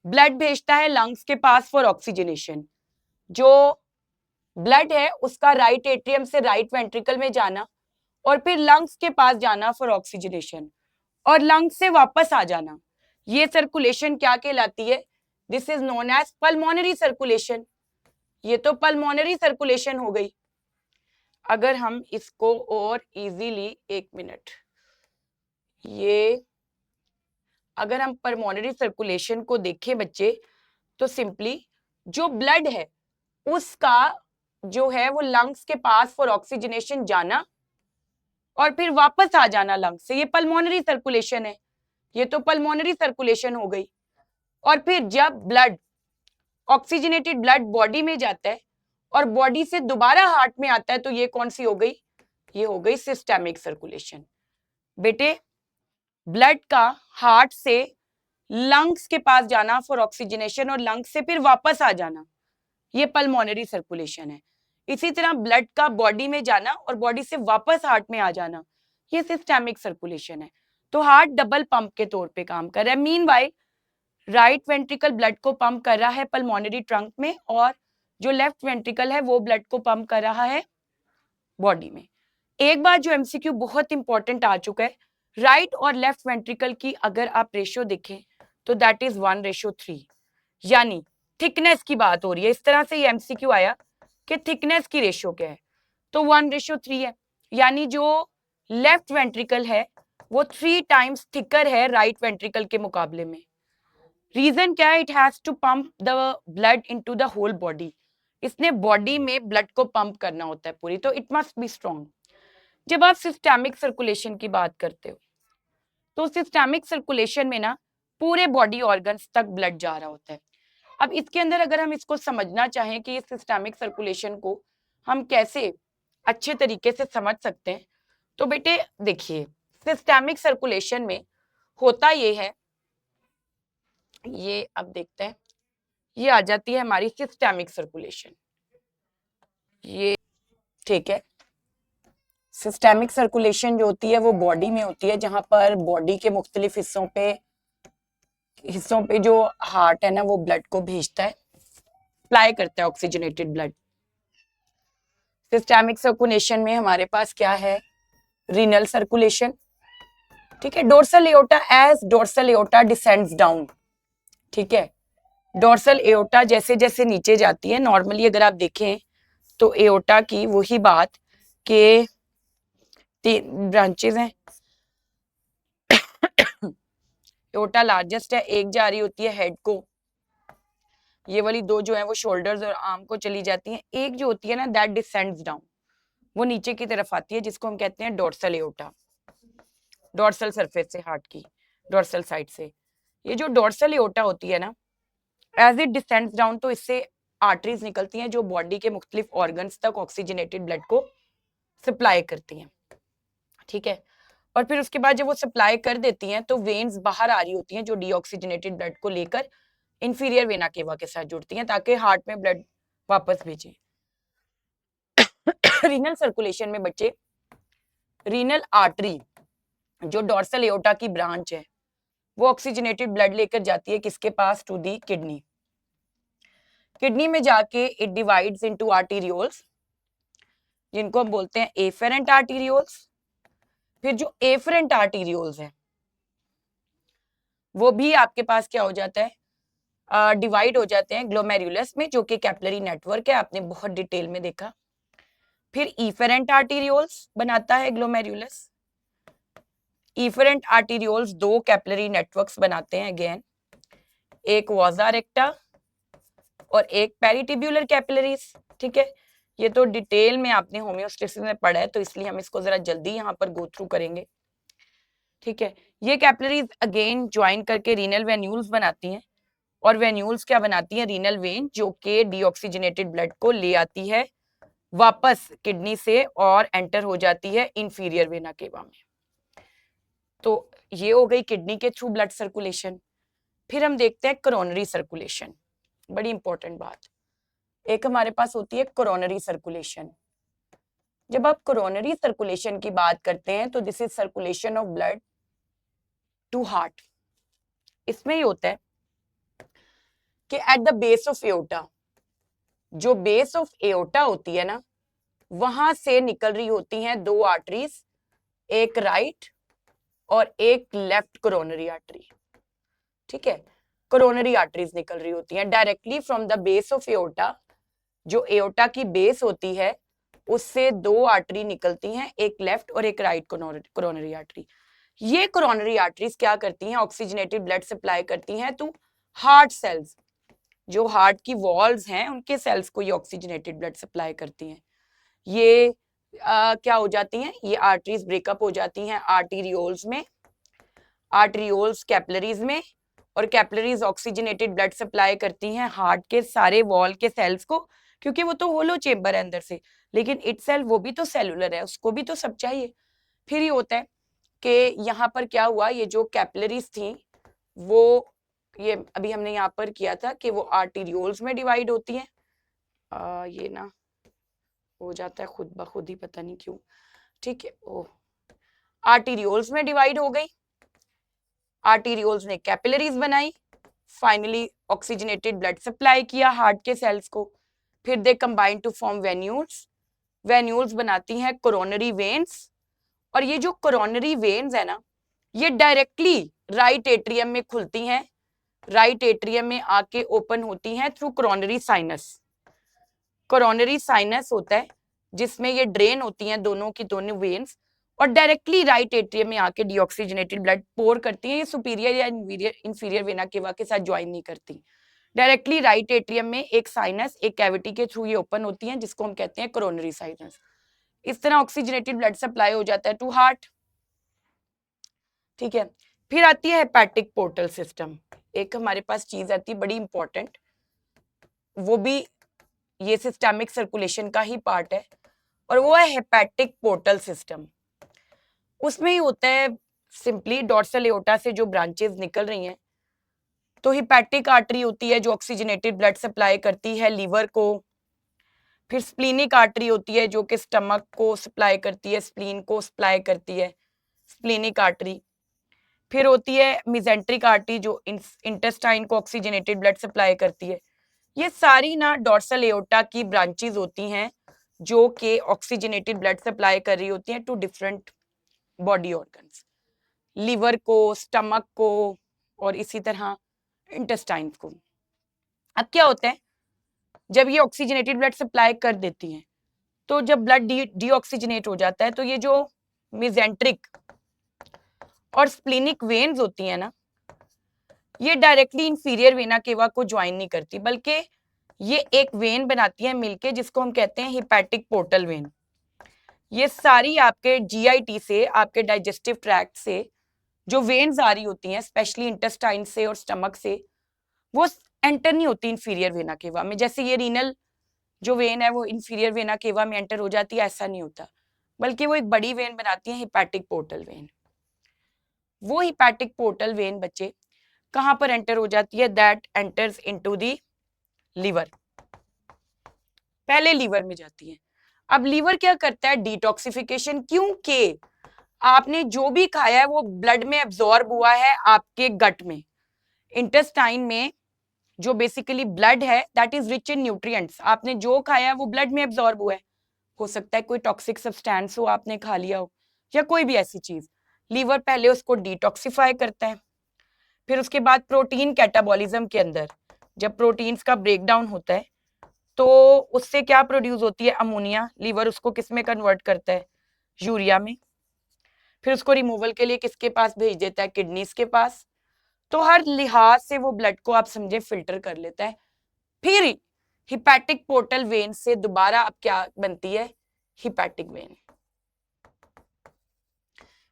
ब्लड भेजता है लंग्स के पास फॉर ऑक्सीजनेशन। जो ब्लड है उसका राइट एट्रियम से राइट वेंट्रिकल में जाना और फिर लंग्स के पास जाना फॉर ऑक्सीजनेशन और लंग्स से वापस आ जाना, ये सर्कुलेशन क्या कहलाती है, this is known as pulmonary circulation. ये तो पल्मोनरी सर्कुलेशन हो गई। अगर हम इसको और इजीली, एक मिनट, ये अगर हम पल्मोनरी सर्कुलेशन को देखें बच्चे तो सिंपली जो ब्लड है उसका जो है वो लंग्स के पास फॉर ऑक्सीजनेशन जाना और फिर वापस आ जाना लंग्स से, ये पल्मोनरी सर्कुलेशन है। ये तो पल्मोनरी सर्कुलेशन हो गई। और फिर जब ब्लड, ऑक्सीजनेटेड ब्लड बॉडी में जाता है और बॉडी से दोबारा हार्ट में आता है, तो ये कौन सी हो गई? ये हो गई सिस्टेमिक सर्कुलेशन। बेटे ब्लड का हार्ट से लंग्स के पास जाना फॉर ऑक्सीजनेशन और लंग्स से फिर वापस आ जाना, ये पल्मोनरी सर्कुलेशन है। इसी तरह ब्लड का बॉडी में जाना और बॉडी से वापस हार्ट में आ जाना, ये सिस्टेमिक सर्कुलेशन है। तो हार्ट डबल पंप के तौर पे काम कर रहा है। मीनवाइल राइट वेंट्रिकल ब्लड को पंप कर रहा है पल्मोनरी ट्रंक में, और जो लेफ्ट वेंट्रिकल है वो ब्लड को पंप कर रहा है बॉडी में। एक बार जो एमसीक्यू बहुत इंपॉर्टेंट आ चुका है, राइट और लेफ्ट वेंट्रिकल की अगर आप रेशियो देखें तो दैट इज 1:3, यानी थिकनेस की बात हो रही है। इस तरह से ये एमसीक्यू आया कि थिकनेस की रेशियो क्या है, तो 1:3 है, यानी जो लेफ्ट वेंट्रिकल है वो 3 टाइम्स थिकर है राइट वेंट्रिकल के मुकाबले में। रीजन क्या है? It has to pump the blood into the whole body, इसने बॉडी में ब्लड को पंप करना होता है पूरी, तो इट मस्ट बी स्ट्रॉन्ग। जब आप सिस्टेमिक सर्कुलेशन की बात करते हो तो सिस्टेमिक सर्कुलेशन में ना पूरे बॉडी ऑर्गन्स तक ब्लड जा रहा होता है। अब इसके अंदर अगर हम इसको समझना चाहें कि ये सिस्टेमिक सर्कुलेशन को हम कैसे अच्छे तरीके से समझ सकते हैं, तो बेटे देखिए सिस्टेमिक सर्कुलेशन में होता ये है, ये अब देखते हैं, ये आ जाती है हमारी सिस्टेमिक सर्कुलेशन, ये ठीक है। सिस्टेमिक सर्कुलेशन जो होती है वो बॉडी में होती है, जहां पर बॉडी के मुख्तलिफ हिस्सों पे जो हार्ट है ना वो ब्लड को भेजता है, सप्लाई करता है ऑक्सीजनेटेड ब्लड। सिस्टेमिक सर्कुलेशन में हमारे पास क्या है? रीनल सर्कुलेशन, ठीक है। Dorsal aorta, as dorsal aorta descends down, ठीक है। डोर्सल एओर्टा जैसे जैसे नीचे जाती है, नॉर्मली अगर आप देखें तो एओर्टा की वही बात के 3 ब्रांचेस हैं। एओर्टा लार्जेस्ट है, एक जा रही होती है हेड को, ये वाली 2 जो है वो शोल्डर्स और आर्म को चली जाती हैं। एक जो होती है ना दैट डिसेंड्स डाउन, वो नीचे की तरफ आती है, जिसको हम कहते हैं डोर्सल एओर्टा, डोर्सल सरफेस से हार्ट की डोर्सल साइड से। ये जो डोर्सल एओर्टा होती है ना, एज इट डिसेंड्स डाउन, तो इससे आर्टरीज निकलती हैं जो बॉडी के मुख्तलिफ ऑर्गन्स तक ऑक्सीजनेटेड ब्लड को सप्लाई करती हैं, ठीक है। और फिर उसके बाद जब वो सप्लाई कर देती हैं तो वेन्स बाहर आ रही होती हैं जो डीऑक्सीजनेटेड ब्लड को लेकर इंफीरियर वेना केवा के साथ जुड़ती हैं ताकि हार्ट में ब्लड वापस भेजे। रीनल सर्कुलेशन में बच्चे रीनल आर्टरी जो डोर्सल एओर्टा की ब्रांच है वो ऑक्सीजनेटेड ब्लड लेकर जाती है किसके पास? To the kidney. किडनी में जाके इट डिवाइड्स इनटू आर्टीरियोल्स, जिनको हम बोलते हैं एफेरेंट आर्टीरियोल्स। फिर जो एफरेंट आर्टीरियोल्स हैं वो भी आपके पास क्या हो जाता है? डिवाइड हो जाते हैं ग्लोमेरुलस में, जो कि कैपिलरी नेटवर्क है, आपने बहुत डिटेल में देखा। फिर इफेरेंट आर्टीरियोल्स बनाता है glomerulus. Efferent arterioles 2 capillary networks बनाते हैं अगेन, एक वाजा रेक्टा और एक पेरिटिब्यूलर कैपिलरीज, ठीक है। ये तो डिटेल में आपने होम्योस्टेसिस में पढ़ा है, तो इसलिए हम इसको जरा जल्दी यहाँ पर गो थ्रू करेंगे, ठीक है। ये कैपिलरीज अगेन ज्वाइन करके रीनल वेन्यूल्स बनाती हैं, और वेन्यूल्स क्या बनाती हैं? रीनल वेन, जो कि डीऑक्सीजनेटेड ब्लड को ले आती है वापस किडनी से और एंटर हो जाती है इंफीरियर वेना केवा में। तो ये हो गई किडनी के थ्रू ब्लड सर्कुलेशन। फिर हम देखते हैं कोरोनरी सर्कुलेशन, बड़ी इंपॉर्टेंट बात। एक हमारे पास होती है कोरोनरी सर्कुलेशन। जब आप कोरोनरी सर्कुलेशन की बात करते हैं तो this is circulation of blood to heart. इसमें ये होता है कि at the base of aorta, जो बेस ऑफ एओर्टा होती है ना, वहां से निकल रही होती हैं 2 आर्टरीज, एक राइट और एक लेफ्ट कोरोनरी आर्टरी, ठीक है। कोरोनरी आर्टरीज निकल रही होती हैं directly from the base of aorta. जो एओर्टा की बेस होती है उससे 2 आर्टरी निकलती हैं, एक लेफ्ट और एक राइट कोरोनरी आर्टरी। ये कोरोनरी आर्टरीज क्या करती हैं? ऑक्सीजनेटेड ब्लड सप्लाई करती हैं टू हार्ट सेल्स, जो हार्ट की वॉल्स हैं उनके सेल्स को ये ऑक्सीजनेटेड ब्लड सप्लाई करती हैं। ये क्या हो जाती हैं, ये आर्टरीज ब्रेकअप हो जाती हैं आर्टीरियोल्स में, आर्टरियोल्स कैपिलरीज में, और कैपिलरीज ऑक्सीजनेटेड ब्लड सप्लाई करती हैं हार्ट के सारे वॉल के सेल्स को, क्योंकि वो तो होलो चेम्बर है अंदर से, लेकिन इटसेल्फ वो भी तो सेलुलर है, उसको भी तो सब चाहिए। फिर ये होता है कि यहाँ पर क्या हुआ, ये जो कैपिलरीज थी वो, ये अभी हमने यहाँ पर किया था कि वो आर्टीरियोल्स में डिवाइड होती हैं। ये ना हो जाता है खुद ब खुद ही, पता नहीं क्यों। ठीक है, ओ आर्टीरियोल्स में डिवाइड हो गई, आर्टीरियोल्स ने कैपिलरीज बनाई, फाइनली ऑक्सीजनेटेड ब्लड सप्लाई किया हार्ट के सेल्स को, फिर they combine to form venules, venules बनाती हैं कोरोनरी वेन्स, और ये जो कोरोनरी वेन्स है ना, ये डायरेक्टली राइट एट्रियम में खुलती हैं, राइट एट्रियम में आके ओपन होती हैं through coronary sinus. Coronary sinus होता है जिसमें ये ड्रेन होती हैं दोनों की दोनों वेन्स, और डायरेक्टली राइट एट्रियम में आके डीऑक्सीजनेटेड ब्लड पोर करती हैं। ये सुपीरियर या इंफीरियर वेना केवा के साथ ज्वाइन नहीं करती, डायरेक्टली राइट एट्रियम में एक साइनस, एक कैविटी के थ्रू ये ओपन होती हैं, जिसको हम कहते हैं कोरोनरी साइनस। इस तरह ऑक्सीजनेटेड ब्लड सप्लाई हो जाता है टू हार्ट। ठीक है, फिर आती है हेपेटिक पोर्टल सिस्टम। एक हमारे पास चीज आती है बड़ी इंपॉर्टेंट, वो भी ये सिस्टेमिक सर्कुलेशन का ही पार्ट है, और वो है हेपेटिक पोर्टल सिस्टम। उसमें ही होता है सिंपली डॉर्सल एओर्टा से जो ब्रांचेस निकल रही हैं, तो हिपैटिक आर्टरी होती है जो ऑक्सीजनेटेड ब्लड सप्लाई करती है लीवर को, फिर स्प्लीनिक आर्टरी होती है जो कि स्टमक को सप्लाई करती है, स्प्लीन को सप्लाई करती है, स्प्लीनिक आर्टरी। फिर होती है मिजेंट्रिक आर्टरी जो इंटेस्टाइन को ऑक्सीजनेटेड ब्लड सप्लाई करती है। ये सारी ना डॉर्सल एओर्टा की ब्रांचेस होती हैं जो कि ऑक्सीजनेटेड ब्लड सप्लाई कर रही होती हैं to different body organs, liver को, स्टमक को, और इसी तरह इंटेस्टाइन को। अब क्या होता है, जब ये ऑक्सीजनेटेड ब्लड सप्लाई कर देती हैं, तो जब ब्लड डीऑक्सीजनेट हो जाता है, तो ये जो मिजेंट्रिक और स्प्लीनिक वेन्स होती हैं ना, ये डायरेक्टली इंफीरियर वेना केवा को ज्वाइन नहीं करती, बल्कि ये एक वेन बनाती है मिलके, जिसको हम कहते हैं हिपैटिक पोर्टल वेन। ये सारी आपके जीआईटी से, आपके डाइजेस्टिव ट्रैक्ट से जो वेन्स आ रही होती हैं, स्पेशली इंटेस्टाइन से और स्टमक से, वो एंटर नहीं होती इंफीरियर वेना केवा में। जैसे ये रीनल जो वेन है वो इंफीरियर वेना केवा में एंटर हो जाती है, ऐसा नहीं होता, बल्कि वो एक बड़ी वेन बनाती है हिपैटिक पोर्टल वेन। वो हिपैटिक पोर्टल वेन बच्चे कहां पर एंटर हो जाती है, that enters into the liver. पहले लीवर में जाती है। अब लीवर क्या करता है, डिटॉक्सिफिकेशन, क्योंकि आपने जो भी खाया है वो ब्लड में एब्जॉर्ब हुआ है आपके गट में। इंटेस्टाइन में जो बेसिकली ब्लड है that is rich in nutrients, आपने जो खाया है वो ब्लड में एब्जॉर्ब हुआ है। हो सकता है कोई टॉक्सिक सब्सटेंस हो आपने खा लिया हो, या कोई भी ऐसी चीज, लीवर पहले उसको डिटॉक्सिफाई करता है। फिर उसके बाद प्रोटीन कैटाबॉलिज्म के अंदर जब प्रोटीन्स का ब्रेकडाउन होता है, तो उससे क्या प्रोड्यूस होती है, अमोनिया। लीवर उसको किस में कन्वर्ट करता है, यूरिया में। फिर उसको रिमूवल के लिए किसके पास भेज देता है, किडनीज के पास। तो हर लिहाज से वो ब्लड को आप समझे फिल्टर कर लेता है। फिर हिपैटिक पोर्टल वेन से दोबारा अब क्या बनती है, हिपैटिक वेन।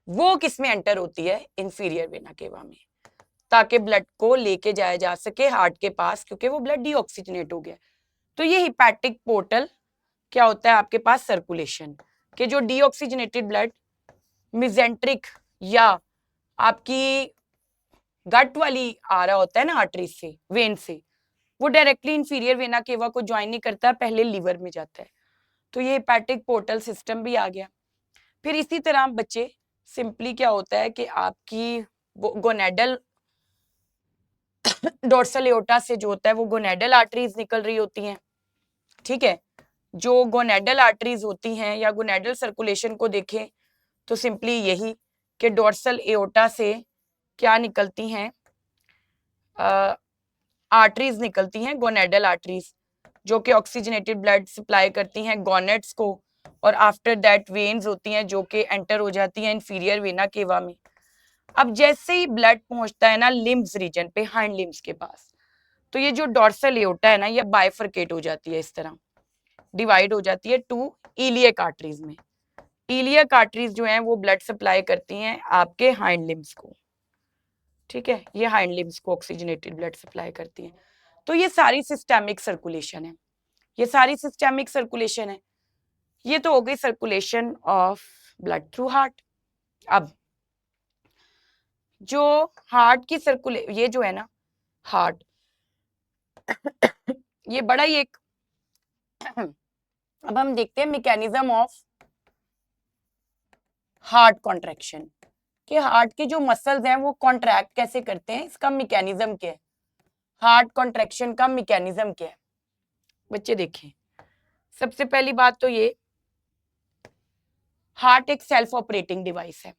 वो किसमें एंटर होती है, इंफीरियर वेना केवा में, ताकि ब्लड को लेके जाया जा सके हार्ट के पास, क्योंकि वो ब्लड डीऑक्सीजनेट हो गया। तो ये हिपैटिक पोर्टल क्या होता है आपके पास, सर्कुलेशन के जो डीऑक्सीजनेटेड ब्लड मिजेंट्रिक या आपकी गट वाली आ रहा होता है ना आर्टरी से, वेन से, वो डायरेक्टली इंफीरियर वेना केवा को ज्वाइन नहीं करता, पहले लीवर में जाता है। तो ये हिपैटिक पोर्टल सिस्टम भी आ गया। फिर इसी तरह बच्चे सिंपली क्या होता है कि आपकी गोनेडल डोर्सल एओर्टा से जो होता है वो गोनेडल आर्टरीज निकल रही होती हैं। ठीक है, जो गोनेडल आर्टरीज होती हैं या गोनेडल सर्कुलेशन को देखें तो सिंपली यही कि डोर्सल एओर्टा से क्या निकलती हैं, आर्टरीज निकलती हैं, गोनेडल आर्टरीज, जो कि ऑक्सीजनेटेड ब्लड सप्लाई करती हैं गोनेड्स को, और आफ्टर दैट वेन्स होती हैं जो कि एंटर हो जाती हैं इंफीरियर वेना केवा में। अब जैसे ही ब्लड पहुंचता है ना लिम्ब्स रीजन पे, हाइंड लिम्ब्स के पास, तो ये जो डॉर्सल एओर्टा है ना, ये बाइफरकेट हो जाती है, इस तरह डिवाइड हो जाती है टू इलियक आर्टरीज में। इलियक आर्टरीज जो हैं वो ब्लड सप्लाई करती हैं आपके हाइंड लिम्स को, ठीक है, ये हाइंड लिम्स को ऑक्सीजनेटेड ब्लड सप्लाई करती हैं। तो ये सारी सिस्टेमिक सर्कुलेशन है, ये सारी सिस्टेमिक सर्कुलेशन है। ये तो हो गई circulation of blood through heart. अब जो हार्ट की ये जो है ना हार्ट, ये बड़ा ही एक अब हम देखते हैं मैकेनिज्म ऑफ हार्ट कॉन्ट्रैक्शन, कि हार्ट के जो मसल्स हैं वो कॉन्ट्रैक्ट कैसे करते हैं, इसका मैकेनिज्म क्या है, हार्ट कॉन्ट्रैक्शन का मैकेनिज्म क्या है। बच्चे देखें, सबसे पहली बात तो ये, हार्ट एक सेल्फ ऑपरेटिंग डिवाइस है।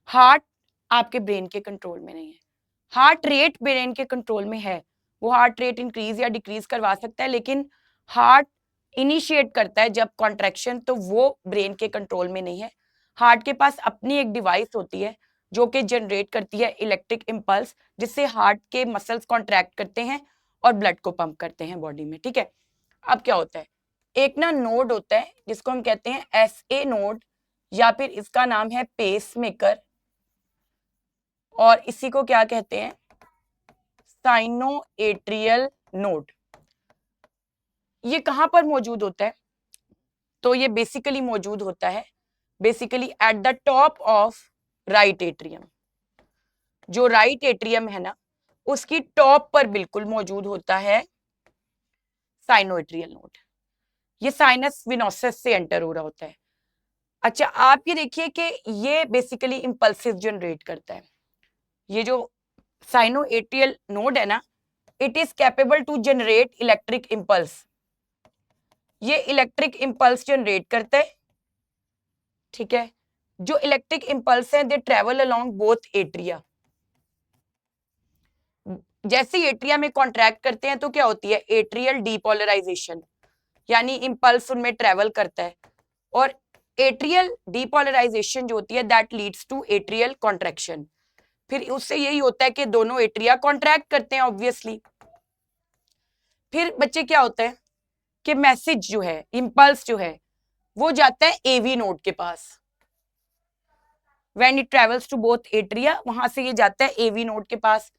हार्ट आपके ब्रेन के कंट्रोल में नहीं है। हार्ट रेट ब्रेन के कंट्रोल में है, वो हार्ट रेट इंक्रीज या डिक्रीज करवा सकता है, लेकिन हार्ट इनिशिएट करता है जब कॉन्ट्रैक्शन, तो वो ब्रेन के कंट्रोल में नहीं है। हार्ट के पास अपनी एक डिवाइस होती है जो कि जनरेट करती है इलेक्ट्रिक इम्पल्स, जिससे हार्ट के मसल्स कॉन्ट्रैक्ट करते हैं और ब्लड को पंप करते हैं बॉडी में, ठीक है। अब क्या होता है, एक ना नोड होता है जिसको हम कहते हैं SA नोड, या फिर इसका नाम है पेस मेकर, और इसी को क्या कहते हैं, साइनोएट्रियल नोड। ये कहां पर मौजूद होता है, तो ये बेसिकली मौजूद होता है basically at the top of right atrium. जो राइट एट्रियम है ना, उसकी टॉप पर बिल्कुल मौजूद होता है साइनोएट्रियल नोड। ये साइनस विनोसस से एंटर हो रहा होता है। अच्छा, आप ये देखिए कि ये बेसिकली इंपल्सिव जनरेट करता है। ये जो साइनोएट्रियल नोड है ना, it is capable to generate electric impulse. ये इलेक्ट्रिक इंपल्स जनरेट करता है, ठीक है। जो इलेक्ट्रिक इंपल्स हैं, they travel along both atria. जैसे एट्रिया में कॉन्ट्रैक्ट करते हैं तो क्या होती है, एट्रियल डीपोलराइजेशन, यानी इंपल्स उनमें ट्रेवल करता है, और एट्रियल डीपोलराइजेशन जो होती है that leads to atrial contraction. फिर उससे यही होता है कि दोनों एट्रिया कॉन्ट्रैक्ट करते हैं ऑब्वियसली। फिर बच्चे क्या होता है कि मैसेज जो है, इंपल्स जो है, वो जाता है AV नोड के पास। When it travels to both atria, वहां से ये जाता है AV नोड के पास।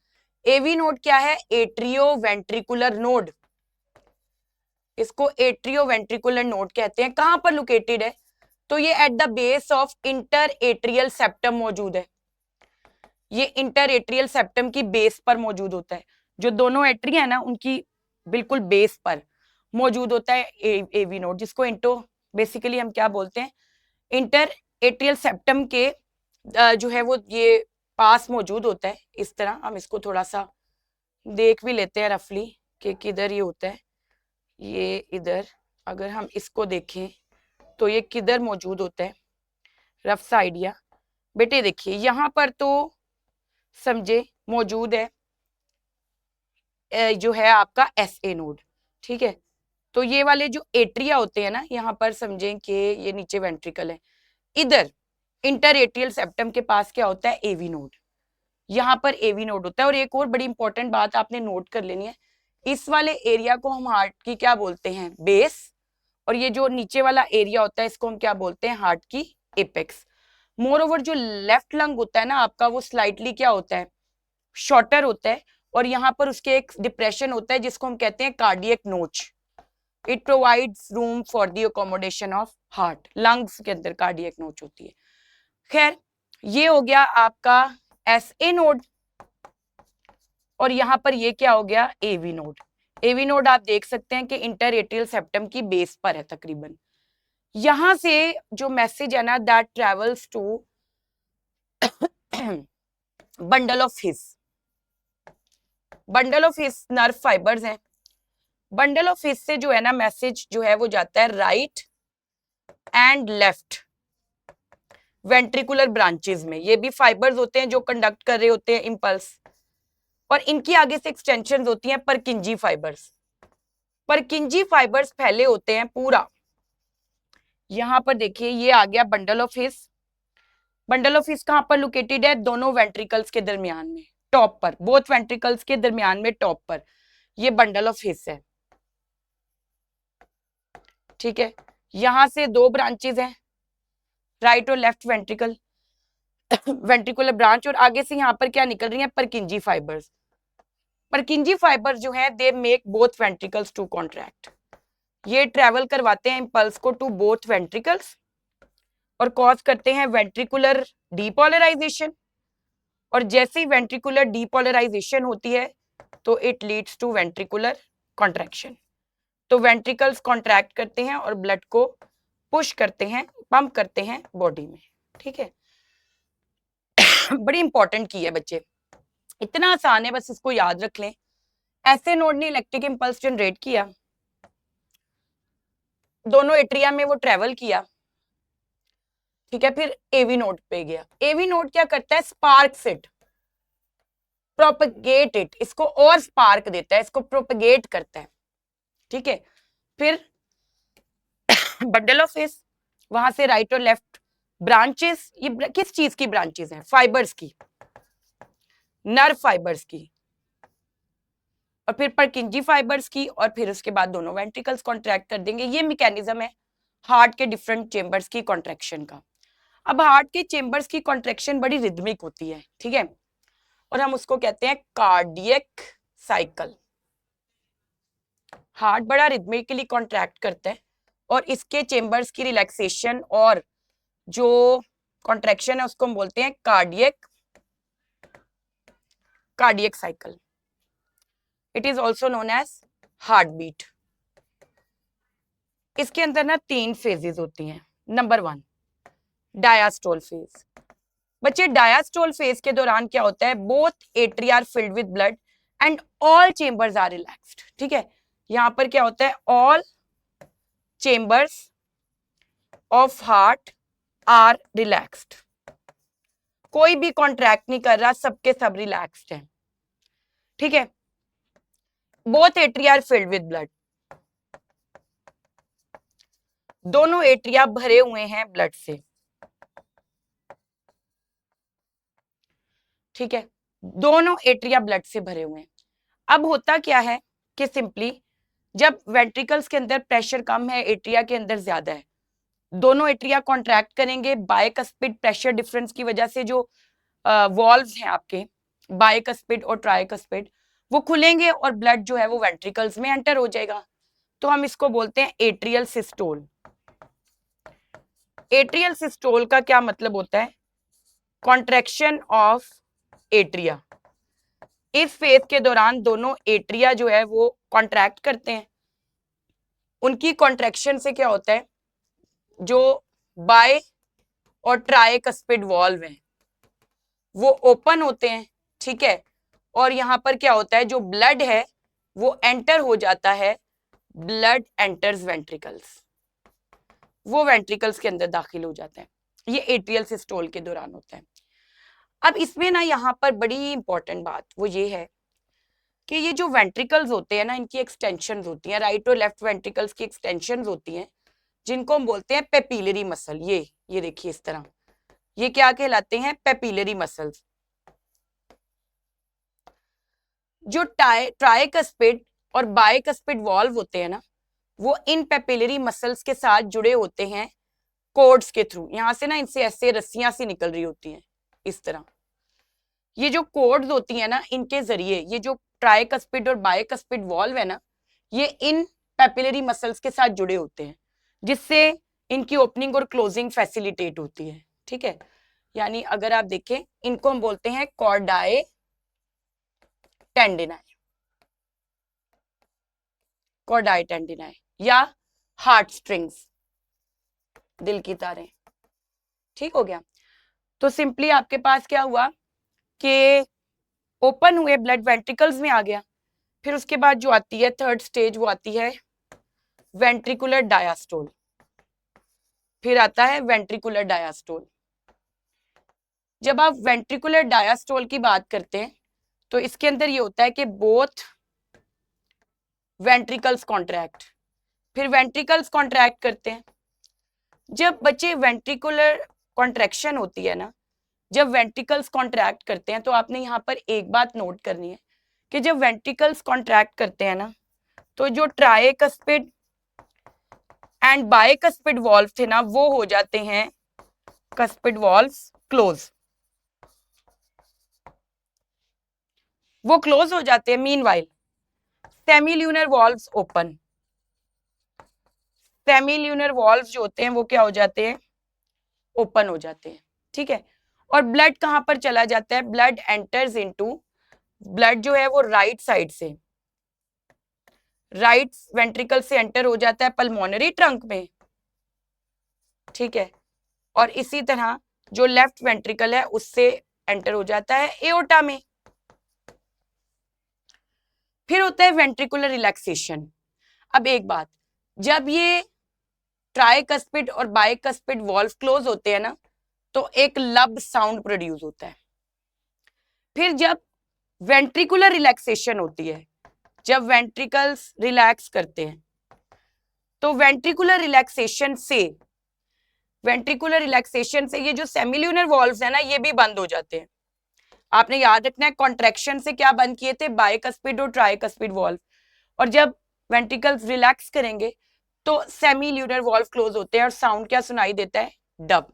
AV नोड क्या है, एट्रियो वेंट्रिकुलर नोड। इसको एट्रियो वेंट्रिकुलर नोड कहते हैं। कहां पर लोकेटेड है, तो ये eight the base of inter atrial septum मौजूद है। ये इंटर एट्रियल सेप्टम की बेस पर मौजूद होता है। जो दोनों एट्रिया है ना, उनकी बिल्कुल बेस पर मौजूद होता है AV नोड, जिसको इंटो बेसिकली हम क्या बोलते हैं, इंटर एट्रियल सेप्टम के जो है वो ये पास मौजूद होता है। इस तरह हम इसको थोड़ा सा देख भी लेते हैं रफली कि किधर ये होता है। ये इधर, अगर हम इसको देखें तो ये किधर मौजूद होता है, रफ सा आइडिया। बेटे देखिए, यहाँ पर तो समझे मौजूद है जो है आपका SA नोड, ठीक है। तो ये वाले जो एट्रिया होते हैं ना, यहाँ पर समझें कि ये नीचे वेंट्रिकल है, इधर इंटर एट्रियल सेप्टम के पास क्या होता है, AV नोड। यहाँ पर AV नोड होता है। और एक और बड़ी इंपॉर्टेंट बात आपने नोट कर लेनी है, इस वाले एरिया को हम हार्ट की क्या बोलते हैं, बेस, और ये जो नीचे वाला एरिया होता है इसको हम क्या बोलते हैं, हार्ट की एपेक्स। मोर ओवर जो लेफ्ट लंग होता है ना आपका, वो स्लाइटली क्या होता है, शॉर्टर होता है, और यहाँ पर उसके एक डिप्रेशन होता है जिसको हम कहते हैं कार्डियक नोच। It provides room for the accommodation of heart. Lungs के अंदर कार्डियक नोच होती है। खैर, ये हो गया आपका SA नोड, और यहां पर ये क्या हो गया, AV नोड। AV नोड आप देख सकते हैं कि इंटर एट्रियल सेप्टम की बेस पर है तकरीबन। यहां से जो मैसेज है ना, that travels to bundle of His. Bundle of His nerve fibres हैं। बंडल ऑफ हिस से जो है ना मैसेज जो है वो जाता है right and left ventricular branches में। ये भी फाइबर्स होते हैं जो कंडक्ट कर रहे होते हैं इंपल्स, और इनकी आगे से एक्सटेंशन होती हैं परकिंजी फाइबर्स। परकिंजी फाइबर्स फैले होते हैं पूरा। यहां पर देखिए, ये आ गया bundle of His. Bundle of हिस कहां पर लोकेटेड है, दोनों वेंट्रिकल्स के दरमियान में, टॉप पर, बोथ वेंट्रिकल्स के दरमियान में टॉप पर। ये बंडल ऑफ हिस है, ठीक है। यहां से दो ब्रांचेस हैं, राइट और लेफ्ट वेंट्रिकल, वेंट्रिकुलर ब्रांच, और आगे से यहाँ पर क्या निकल रही है, परकिंजी फाइबर्स। परकिंजी फाइबर जो है they make both ventricles to contract, ये ट्रेवल करवाते हैं इंपल्स को टू बोथ वेंट्रिकल्स और कॉज करते हैं वेंट्रिकुलर डीपोलराइजेशन, और जैसे ही वेंट्रिकुलर डीपोलराइजेशन होती है तो it leads to ventricular contraction. तो वेंट्रिकल्स कॉन्ट्रैक्ट करते हैं और ब्लड को पुश करते हैं, पंप करते हैं बॉडी में, ठीक है। बड़ी इंपॉर्टेंट की है बच्चे, इतना आसान है, बस इसको याद रख लें। ऐसे नोड ने इलेक्ट्रिक इंपल्स जनरेट किया, दोनों एट्रिया में वो ट्रेवल किया, ठीक है, फिर एवी नोड पे गया। एवी नोड क्या करता है, स्पार्क्स इट, प्रोपगेट इट, इसको और स्पार्क देता है, इसको प्रोपगेट करता है, ठीक है। फिर बंडल ऑफ हिस, वहां से राइट और लेफ्ट ब्रांचेस, ये किस चीज की ब्रांचेस हैं, फाइबर्स की, नर्व फाइबर्स की, और फिर परकिंजी फाइबर्स की, और फिर उसके बाद दोनों वेंट्रिकल्स कॉन्ट्रैक्ट कर देंगे। ये मैकेनिज्म है हार्ट के डिफरेंट चेंबर्स की कॉन्ट्रैक्शन का। अब हार्ट के चेंबर्स की कॉन्ट्रैक्शन बड़ी रिदमिक होती है, ठीक है, और हम उसको कहते हैं कार्डियक साइकिल। हार्ट बड़ा रिदमिकली कॉन्ट्रैक्ट करता है और इसके चेंबर्स की रिलैक्सेशन और जो कॉन्ट्रैक्शन है उसको हम बोलते हैं cardiac cycle. It is also known as heart beat. इसके अंदर ना 3 फेजेस होती हैं। Number 1 डायास्टोल phase. बच्चे डायास्टोल फेज के दौरान क्या होता है, both atria are filled with blood and all chambers are relaxed, ठीक है। यहां पर क्या होता है, all chambers of heart are relaxed, कोई भी कॉन्ट्रैक्ट नहीं कर रहा, सबके सब रिलैक्स्ड हैं, ठीक है। Both atria are filled with blood, दोनों एट्रिया भरे हुए हैं ब्लड से, ठीक है, दोनों एट्रिया ब्लड से भरे हुए हैं। अब होता क्या है कि सिंपली जब वेंट्रिकल्स के अंदर प्रेशर कम है, एट्रिया के अंदर ज्यादा है, दोनों एट्रिया कॉन्ट्रैक्ट करेंगे, बायकस्पिड प्रेशर डिफरेंस की वजह से जो वॉल्व्स हैं आपके बायकस्पिड और ट्राइकस्पिड वो खुलेंगे और ब्लड जो है वो वेंट्रिकल्स में एंटर हो जाएगा। तो हम इसको बोलते हैं एट्रियल सिस्टोल। एट्रियल सिस्टोल का क्या मतलब होता है, कॉन्ट्रैक्शन ऑफ एट्रिया। इस फेज के दौरान दोनों एट्रिया जो है वो कॉन्ट्रैक्ट करते हैं, उनकी कॉन्ट्रैक्शन से क्या होता है, जो बाय और ट्राइकस्पिड वॉल्व हैं वो ओपन होते हैं, ठीक है, और यहां पर क्या होता है, जो ब्लड है वो एंटर हो जाता है, ब्लड एंटर्स वेंट्रिकल्स, वो वेंट्रिकल्स के अंदर दाखिल हो जाता है। ये एट्रियल सिस्टोल के दौरान होता है। अब इसमें ना यहाँ पर बड़ी इंपॉर्टेंट बात वो ये है कि ये जो वेंट्रिकल्स होते हैं ना, इनकी एक्सटेंशन होती हैं, राइट और लेफ्ट वेंट्रिकल्स की एक्सटेंशन होती हैं, जिनको हम बोलते हैं पेपिलरी मसल। ये देखिए इस तरह, ये क्या कहलाते हैं, पेपिलरी मसल्स। जो ट्राइकस्पिड और बाइकस्पिड वॉल्व होते हैं ना, वो इन पेपिलरी मसल्स के साथ जुड़े होते हैं कोड्स के थ्रू। यहां से ना इनसे ऐसे रस्सियां सी निकल रही होती हैं इस तरह। ये जो कोड्स होती हैं ना, इनके जरिए ये जो ट्राइकस्पिड और बाइकस्पिड वॉल्व है ना, ये इन पेपिलरी मसल्स के साथ जुड़े होते हैं, जिससे इनकी ओपनिंग और क्लोजिंग फैसिलिटेट होती है, ठीक है। यानी अगर आप देखें, इनको हम बोलते हैं कॉर्डाई टेंडिनाई, कॉर्डाई टेंडिनाई या हार्ट स्ट्रिंग्स, दिल की तारें, ठीक हो गया। तो सिंपली आपके पास क्या हुआ कि ओपन हुए, ब्लड वेंट्रिकल्स में आ गया, फिर उसके बाद जो आती है थर्ड स्टेज वो आती है वेंट्रिकुलर डायास्टोल, फिर आता है वेंट्रिकुलर डायास्टोल। जब आप वेंट्रिकुलर डायास्टोल की बात करते हैं तो इसके अंदर ये होता है कि बोथ वेंट्रिकल्स कॉन्ट्रैक्ट, फिर वेंट्रिकल्स कॉन्ट्रैक्ट करते हैं। जब बच्चे वेंट्रिकुलर कॉन्ट्रैक्शन होती है ना, जब वेंट्रिकल्स कॉन्ट्रैक्ट करते हैं तो आपने यहाँ पर एक बात नोट करनी है कि जब वेंट्रिकल्स कॉन्ट्रैक्ट करते हैं ना, तो जो ट्राइकस्पिड एंड बाइकस्पिड वॉल्व थे ना, वो हो जाते हैं कस्पिड वॉल्व्स क्लोज, वो क्लोज हो जाते हैं। मीनवाइल सेमील्यूनर वॉल्व्स ओपन, सेमील्यूनर वॉल्व्स जो होते हैं वो क्या हो जाते हैं, ओपन हो जाते हैं। ठीक है, और ब्लड कहां पर चला जाता है, ब्लड एंटर्स इनटू, ब्लड जो है वो राइट साइड से, राइट वेंट्रिकल से एंटर हो जाता है पल्मोनरी ट्रंक में। ठीक है, और इसी तरह जो लेफ्ट वेंट्रिकल है उससे एंटर हो जाता है एओर्टा में। फिर होता है वेंट्रिकुलर रिलैक्सेशन। अब एक बात, जब ये ट्राइकस्पिड और बाइकस्पिड वॉल्व क्लोज होते हैं ना, तो एक लब साउंड प्रोड्यूस होता है। फिर जब वेंट्रिकुलर रिलैक्सेशन होती है, जब वेंट्रिकल्स रिलैक्स करते हैं, तो वेंट्रिकुलर रिलैक्सेशन से ये जो सेमिल्यूनर वॉल्व्स है ना, ये भी बंद हो जाते हैं। आपने याद रखना है, कॉन्ट्रैक्शन से क्या बंद किए थे, बाइकस्पिड और ट्राइकस्पिड वॉल्व, और जब वेंट्रिकल्स रिलैक्स करेंगे तो सेमिल्यूनर वॉल्व क्लोज होते हैं और साउंड क्या सुनाई देता है, डब।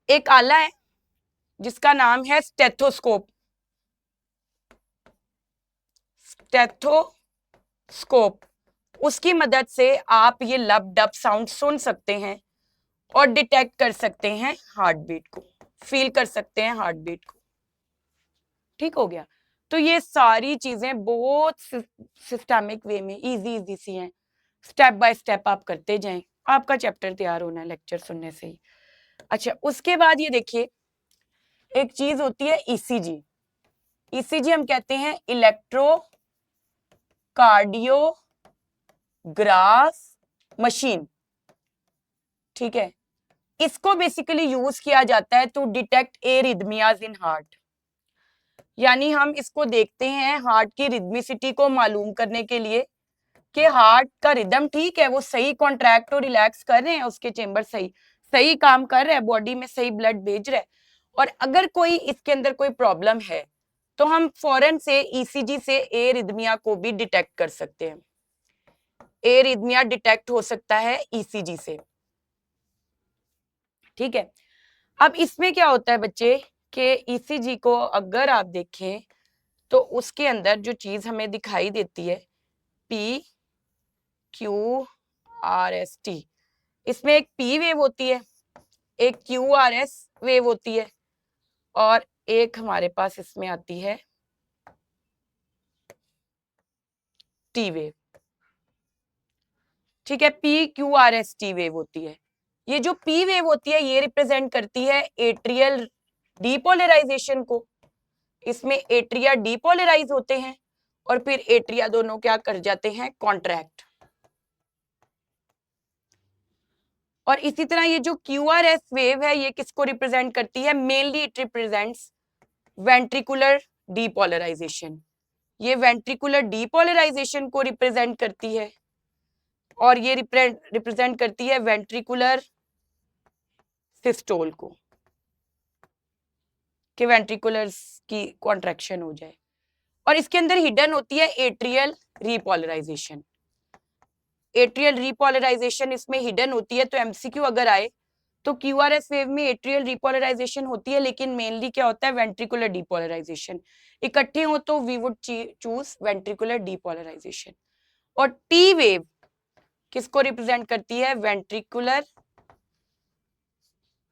एक आला है जिसका नाम है स्टेथोस्कोप, स्टेथोस्कोप, उसकी मदद से आप ये लब डब साउंड सुन सकते हैं और डिटेक्ट कर सकते हैं हार्ट बीट को, फील कर सकते हैं हार्ट बीट को। ठीक हो गया, तो ये सारी चीजें बहुत सिस्टमिक वे में इजी इजी सी हैं, स्टेप बाय स्टेप आप करते जाएं, आपका चैप्टर तैयार होना है लेक्चर सुनने से ही। अच्छा, उसके बाद ये देखिए, एक चीज होती है ईसीजी। ईसीजी हम कहते हैं इलेक्ट्रो कार्डियोग्राफ मशीन। ठीक है, इसको बेसिकली यूज किया जाता है to detect arrhythmias in heart, यानी हम इसको देखते हैं हार्ट की रिदमिसिटी को मालूम करने के लिए कि हार्ट का रिदम ठीक है, वो सही कॉन्ट्रैक्ट और रिलैक्स कर रहे हैं, उसके चेंबर सही सही काम कर रहा है, बॉडी में सही ब्लड भेज रहा है। और अगर कोई इसके अंदर कोई प्रॉब्लम है तो हम फौरन से ईसीजी से एरिथमिया को भी डिटेक्ट कर सकते हैं। एरिथमिया डिटेक्ट हो सकता है ईसीजी से। ठीक है, अब इसमें क्या होता है बच्चे कि ईसीजी को अगर आप देखें तो उसके अंदर जो चीज हमें दिखाई देती है PQRST, इसमें एक P वेव होती है, एक QRS वेव होती है, और एक हमारे पास इसमें आती है T वेव। ठीक है, PQRST वेव होती है। ये जो P वेव होती है ये रिप्रेजेंट करती है एट्रियल डीपोलराइजेशन को, इसमें एट्रिया डीपोलराइज होते हैं और फिर एट्रिया दोनों क्या कर जाते हैं, कॉन्ट्रैक्ट। और इसी तरह ये जो QRS वेव है ये किसको रिप्रेजेंट करती है, mainly it represents ventricular depolarisation, ये वेंट्रिकुलर डीपोलराइजेशन को रिप्रेजेंट करती है, और ये रिप्रेजेंट करती है वेंट्रिकुलर सिस्टोल को, कि वेंट्रिकुलर्स की कॉन्ट्रैक्शन हो जाए। और इसके अंदर हिडन होती है एट्रियल रीपोलराइजेशन, एट्रियल रीपोलराइजेशन इसमें हिडन होती है। तो एमसीक्यू अगर आए तो क्यूआरएस वेव में एट्रियल रीपोलराइजेशन होती है, लेकिन मेनली क्या होता है, वेंट्रिकुलर डीपोलराइजेशन। इकट्ठे हो तो we would choose ventricular depolarisation. और टी वेव किसको रिप्रेजेंट करती है, वेंट्रिकुलर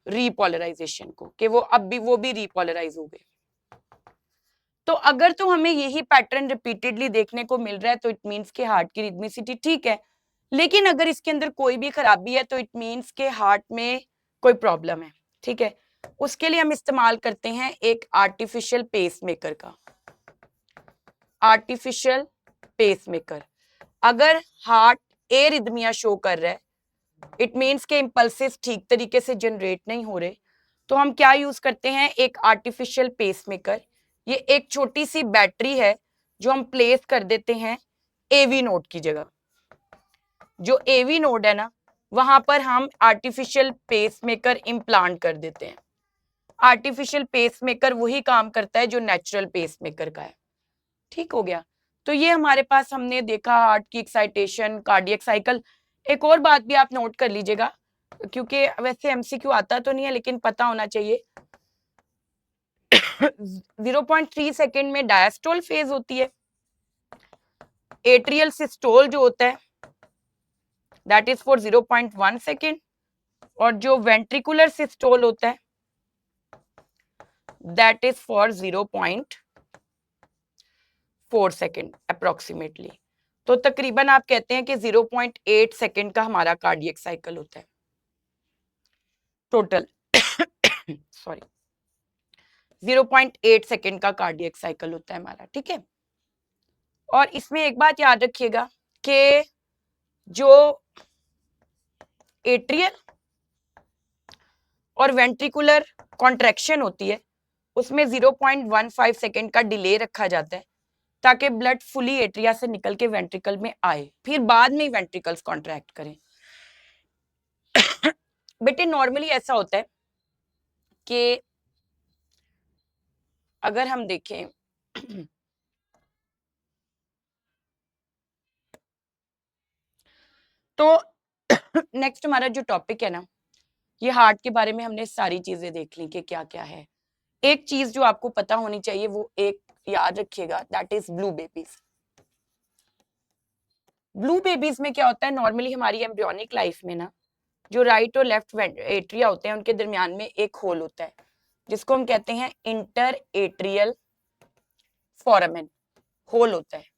रीपोलराइजेशन को, कि वो भी रीपोलराइज हो गए। तो अगर तो हमें यही पैटर्न रिपीटेडली देखने को मिल रहा है तो इट मींस के हार्ट की रिदमिसिटी ठीक है, लेकिन अगर इसके अंदर कोई भी खराबी है तो इट मींस के हार्ट में कोई प्रॉब्लम है। ठीक है, उसके लिए हम इस्तेमाल करते हैं एक आर्टिफिशियल पेसमेकर का, आर्टिफिशियल पेसमेकर। अगर हार्ट एरिथमिया शो कर रहा है, इट मींस के इंपल्सेस ठीक तरीके से जनरेट नहीं हो रहे, तो हम क्या यूज करते हैं, एक आर्टिफिशियल पेसमेकर। ये एक छोटी सी बैटरी है जो हम प्लेस कर देते हैं एवी नोड की जगह। जो एवी नोड है ना, वहां पर हम आर्टिफिशियल पेसमेकर इम्प्लांट कर देते हैं। आर्टिफिशियल पेसमेकर वही काम करता है जो नेचुरल पेसमेकर का है। ठीक हो गया। तो ये हमारे पास हमने देखा हार्ट की एक्साइटेशन, कार्डियक साइकिल। एक और बात भी आप नोट कर लीजिएगा, क्योंकि वैसे एमसीक्यू आता तो नहीं है लेकिन पता होना चाहिए। 0.3 सेकेंड में डायस्टोल फेज होती है। एट्रियल सिस्टोल जो होता है दैट इज फॉर 0.1 सेकेंड, और जो वेंट्रिकुलर सिस्टोल होता है that is for 0.4 second approximately. तो तकरीबन आप कहते हैं कि 0.8 सेकेंड का हमारा कार्डियक साइकिल होता है टोटल। सॉरी, 0.8 सेकेंड का कार्डियक साइकिल होता है हमारा, ठीक है। और इसमें एक बात याद रखिएगा कि जो एट्रियल और वेंट्रिकुलर कॉन्ट्रैक्शन होती है उसमें 0.15 सेकेंड का डिले रखा जाता है ताकि ब्लड फुली एट्रिया से निकल के वेंट्रिकल में आए, फिर बाद में वेंट्रिकल्स कॉन्ट्रैक्ट करें। बेटे नॉर्मली ऐसा होता है कि अगर हम देखें तो नेक्स्ट हमारा जो टॉपिक है ना, ये हार्ट के बारे में हमने सारी चीजें देख ली कि क्या क्या है। एक चीज जो आपको पता होनी चाहिए वो एक याद रखिएगा, that is blue babies. Blue babies में क्या होता है, नॉर्मली हमारी एम्ब्रियोनिक लाइफ में ना जो राइट और लेफ्ट एट्रिया होते हैं उनके दरमियान में एक होल होता है जिसको हम कहते हैं इंटर एट्रियल फोरामेन, होल होता है।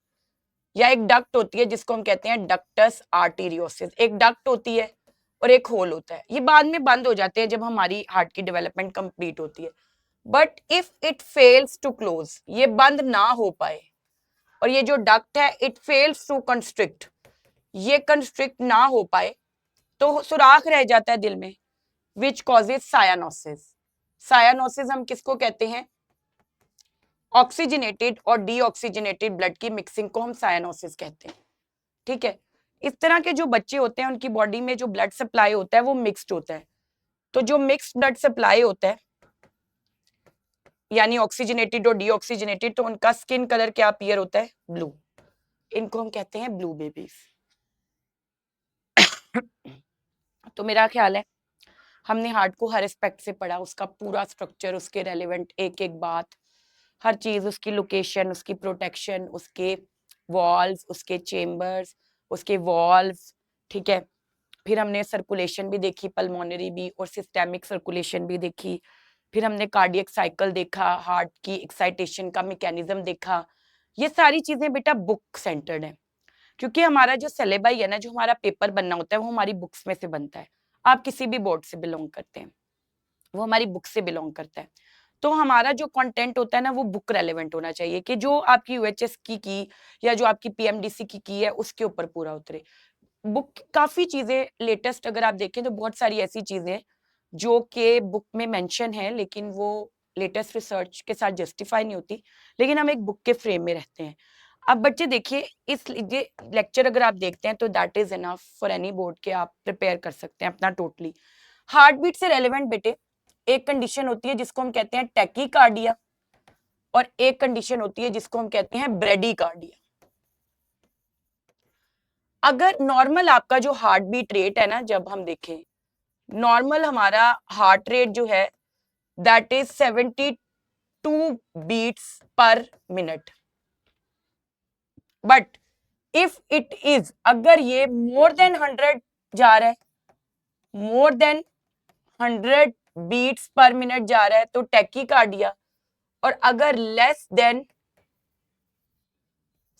या एक डक्ट होती है जिसको हम कहते हैं डक्टस आर्टीरियोसिस, एक डक्ट होती है और एक होल होता है। ये बाद में बंद हो जाते हैं जब हमारी हार्ट की डेवलपमेंट कंप्लीट होती है। But if it fails to close, ये बंद ना हो पाए, और ये जो डक्ट है इट फेल्स टू कंस्ट्रिक्ट, ये कंस्ट्रिक्ट ना हो पाए तो सुराख रह जाता है दिल में, विच कॉजेज सायानोसिस। सायानोसिस हम किसको कहते हैं, ऑक्सीजनेटेड और डीऑक्सीजनेटेड ब्लड की मिक्सिंग को हम सायानोसिस कहते हैं, ठीक है। इस तरह के जो बच्चे होते हैं उनकी बॉडी में जो ब्लड सप्लाई होता है वो मिक्स्ड होता है। तो जो मिक्स्ड ब्लड सप्लाई होता है यानी ऑक्सीजनेटेड और डीऑक्सीजनेटेड, तो उनका स्किन कलर क्या अपीयर होता है, ब्लू। इनको हम कहते हैं ब्लू बेबीज। तो मेरा ख्याल है हमने हार्ट को हर एस्पेक्ट से पढ़ा, उसका पूरा स्ट्रक्चर, उसके रेलेवेंट एक एक बात, हर चीज, उसकी लोकेशन, उसकी प्रोटेक्शन, उसके वॉल्व्स, उसके चेम्बर्स, उसके वॉल्व्स, ठीक है। फिर हमने सर्कुलेशन भी देखी, पल्मोनरी भी और सिस्टेमिक सर्कुलेशन भी देखी। फिर हमने कार्डियक साइकिल देखा, हार्ट की एक्साइटेशन का मैकेनिज्म देखा। ये सारी चीजें बेटा बुक सेंटर्ड है, क्योंकि हमारा जो सिलेबस है ना, जो हमारा पेपर बनना होता है वो हमारी बुक्स में से बनता है। आप किसी भी बोर्ड से बिलोंग करते हैं, वो हमारी बुक से बिलोंग करता है। तो हमारा जो कंटेंट होता है ना वो बुक रेलेवेंट होना चाहिए कि जो आपकी यूएचएस की या जो आपकी पीएमडीसी की है उसके ऊपर पूरा उतरे। बुक काफी चीजें लेटेस्ट अगर आप देखें तो बहुत सारी ऐसी चीजें जो कि बुक में मेंशन है लेकिन वो लेटेस्ट रिसर्च के साथ जस्टिफाई नहीं होती, लेकिन हम एक बुक के फ्रेम में रहते हैं। अब बच्चे देखिए, इस ये लेक्चर अगर आप देखते हैं तो that is enough for any board के आप प्रिपेयर कर सकते हैं अपना टोटली। हार्ट बीट से रेलेवेंट बेटे एक कंडीशन होती है जिसको हम कहते हैं टैकीकार्डिया, और एक कंडीशन होती है जिसको हम कहते हैं ब्रेडीकार्डिया। अगर नॉर्मल आपका जो हार्ट बीट रेट है ना, जब हम देखें नॉर्मल हमारा हार्ट रेट जो है that is 72 beats per minute. But if it is, अगर ये मोर देन 100 जा रहा है, more than 100 beats per minute जा रहा है तो टैकीकार्डिया, और अगर less than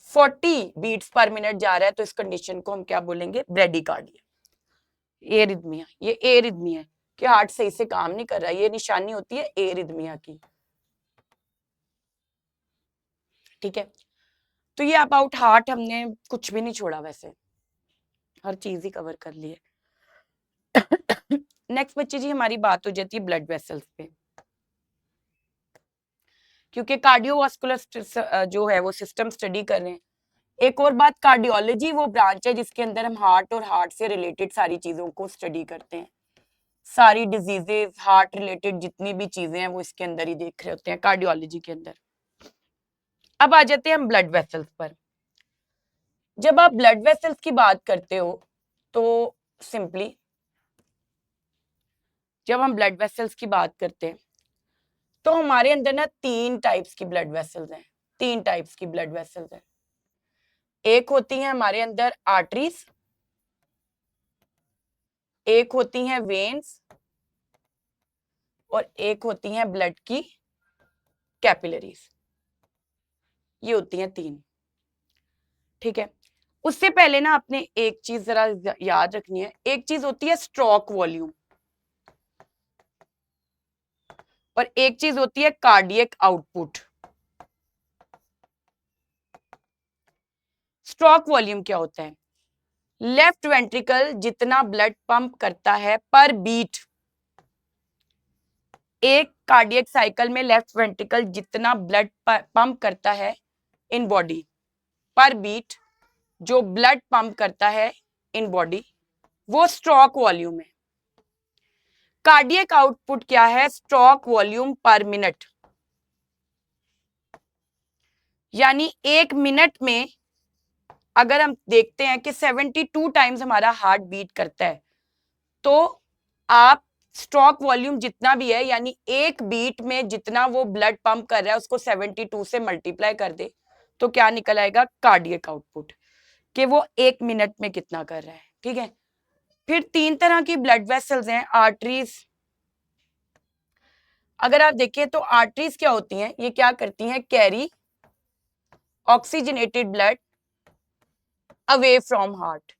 40 beats per minute जा रहा है तो इस कंडीशन को हम क्या बोलेंगे, ब्रेडीकार्डिया। एरिथमिया, ये एरिथमिया है कि हार्ट सही से काम नहीं कर रहा, ये निशानी होती है एरिथमिया की, ठीक है। तो ये अबाउट हार्ट हमने कुछ भी नहीं छोड़ा, वैसे हर चीज ही कवर कर ली है। नेक्स्ट बच्चे जी हमारी बात हो जाती है ब्लड वेसल्स पे, क्योंकि कार्डियोवास्कुलर जो है वो सिस्टम स्टडी कर रहे हैं। एक और बात, कार्डियोलॉजी वो ब्रांच है जिसके अंदर हम हार्ट और हार्ट से रिलेटेड सारी चीजों को स्टडी करते हैं। सारी डिजीजेस हार्ट रिलेटेड जितनी भी चीजें हैं वो इसके अंदर ही देख रहे होते हैं कार्डियोलॉजी के अंदर। अब आ जाते हैं हम ब्लड वेसल्स पर। जब आप ब्लड वेसल्स की बात करते हो तो सिंपली जब हम ब्लड वेसल्स की बात करते हैं तो हमारे अंदर ना 3 टाइप्स की ब्लड वेसल्स हैं। 3 टाइप्स की ब्लड वेसल्स हैं। एक होती है हमारे अंदर आर्टरीज, एक होती हैं वेन्स और एक होती हैं ब्लड की कैपिलरीज। ये होती हैं 3। ठीक है, उससे पहले ना आपने एक चीज जरा याद रखनी है। एक चीज होती है स्ट्रोक वॉल्यूम और एक चीज होती है कार्डियक आउटपुट। स्ट्रोक वॉल्यूम क्या होता है? लेफ्ट वेंट्रिकल जितना ब्लड पंप करता है पर बीट, एक कार्डियक साइकिल में लेफ्ट वेंट्रिकल जितना ब्लड पंप करता है इन बॉडी पर बीट, जो ब्लड पंप करता है इन बॉडी, वो स्ट्रोक वॉल्यूम है। कार्डियक आउटपुट क्या है? स्ट्रोक वॉल्यूम पर मिनट। यानी 1 मिनट में अगर हम देखते हैं कि 72 टाइम्स हमारा हार्ट बीट करता है, तो आप स्ट्रोक वॉल्यूम जितना भी है यानी एक बीट में जितना वो ब्लड पंप कर रहा है उसको 72 से मल्टीप्लाई कर दे तो क्या निकल आएगा? कार्डियक आउटपुट, कि वो 1 मिनट में कितना कर रहा है। ठीक है, फिर 3 तरह की ब्लड वेसल्स हैं। आर्टरीज, अगर आप देखें तो आर्टरीज क्या होती हैं? ये क्या करती हैं? Carry oxygenated blood away from heart.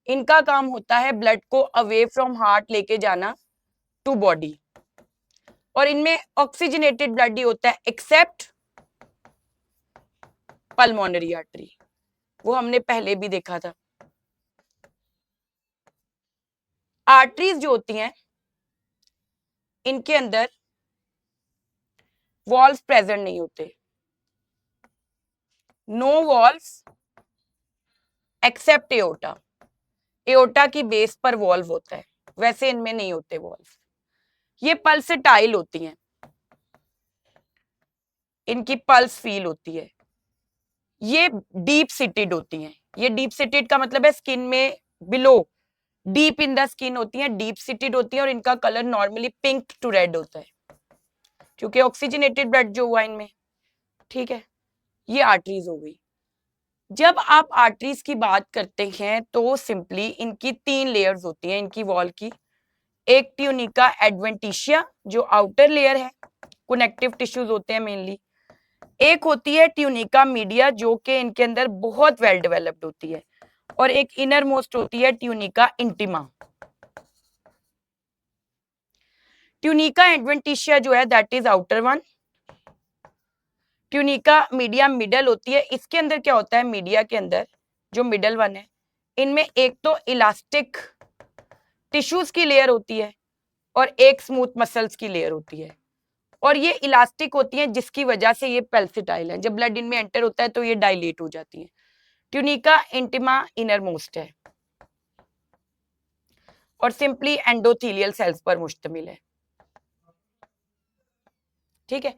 इनका काम होता है ब्लड को अवे फ्रॉम हार्ट लेके जाना टू बॉडी, और इनमें ऑक्सीजनेटेड ब्लड ही होता है एक्सेप्ट पल्मोनरी आर्टरी। वो हमने पहले भी देखा था। आर्टरीज जो होती हैं इनके अंदर वॉल्व्स प्रेजेंट नहीं होते। No valves except aorta. Aorta की बेस पर वॉल्व होता है, वैसे इनमें नहीं होते वॉल्व। ये पल्सेटाइल होती हैं, इनकी पल्स फील होती है। ये डीप सिटेड होती हैं। ये डीप सिटेड का मतलब है स्किन में below, deep in the skin होती हैं, डीप सिटेड होती हैं और इनका colour normally pink to red होता है क्योंकि ऑक्सीजनेटेड ब्लड जो हुआ इनमें। ठीक है, ये आर्टरीज हो गई। जब आप आर्टरीज की बात करते हैं तो सिंपली इनकी 3 लेयर्स होती हैं इनकी वॉल की। एक ट्यूनिका एडवेंटिशिया जो आउटर लेयर है, कनेक्टिव टिश्यूज होते हैं मेनली। एक होती है ट्यूनिका मीडिया जो कि इनके अंदर बहुत वेल डेवलप्ड होती है, और एक इनर मोस्ट होती है ट्यूनिका इंटिमा। ट्यूनिका एडवेंटिशिया जो है that is outer one. Tunica media middle होती है। इसके अंदर क्या होता है? मीडिया के अंदर जो मिडल वन है, इनमें एक तो इलास्टिक टिश्यूज की लेयर होती है और एक स्मूथ मसल्स की लेयर होती है, और ये इलास्टिक होती है जिसकी वजह से ये पेल्सिटाइल है। जब ब्लड इनमें एंटर होता है तो ये डायलेट हो जाती है। ट्यूनिका इंटिमा इनर मोस्ट है और सिंपली एंडोथेलियल सेल्स पर मुश्तमिल है। ठीक है,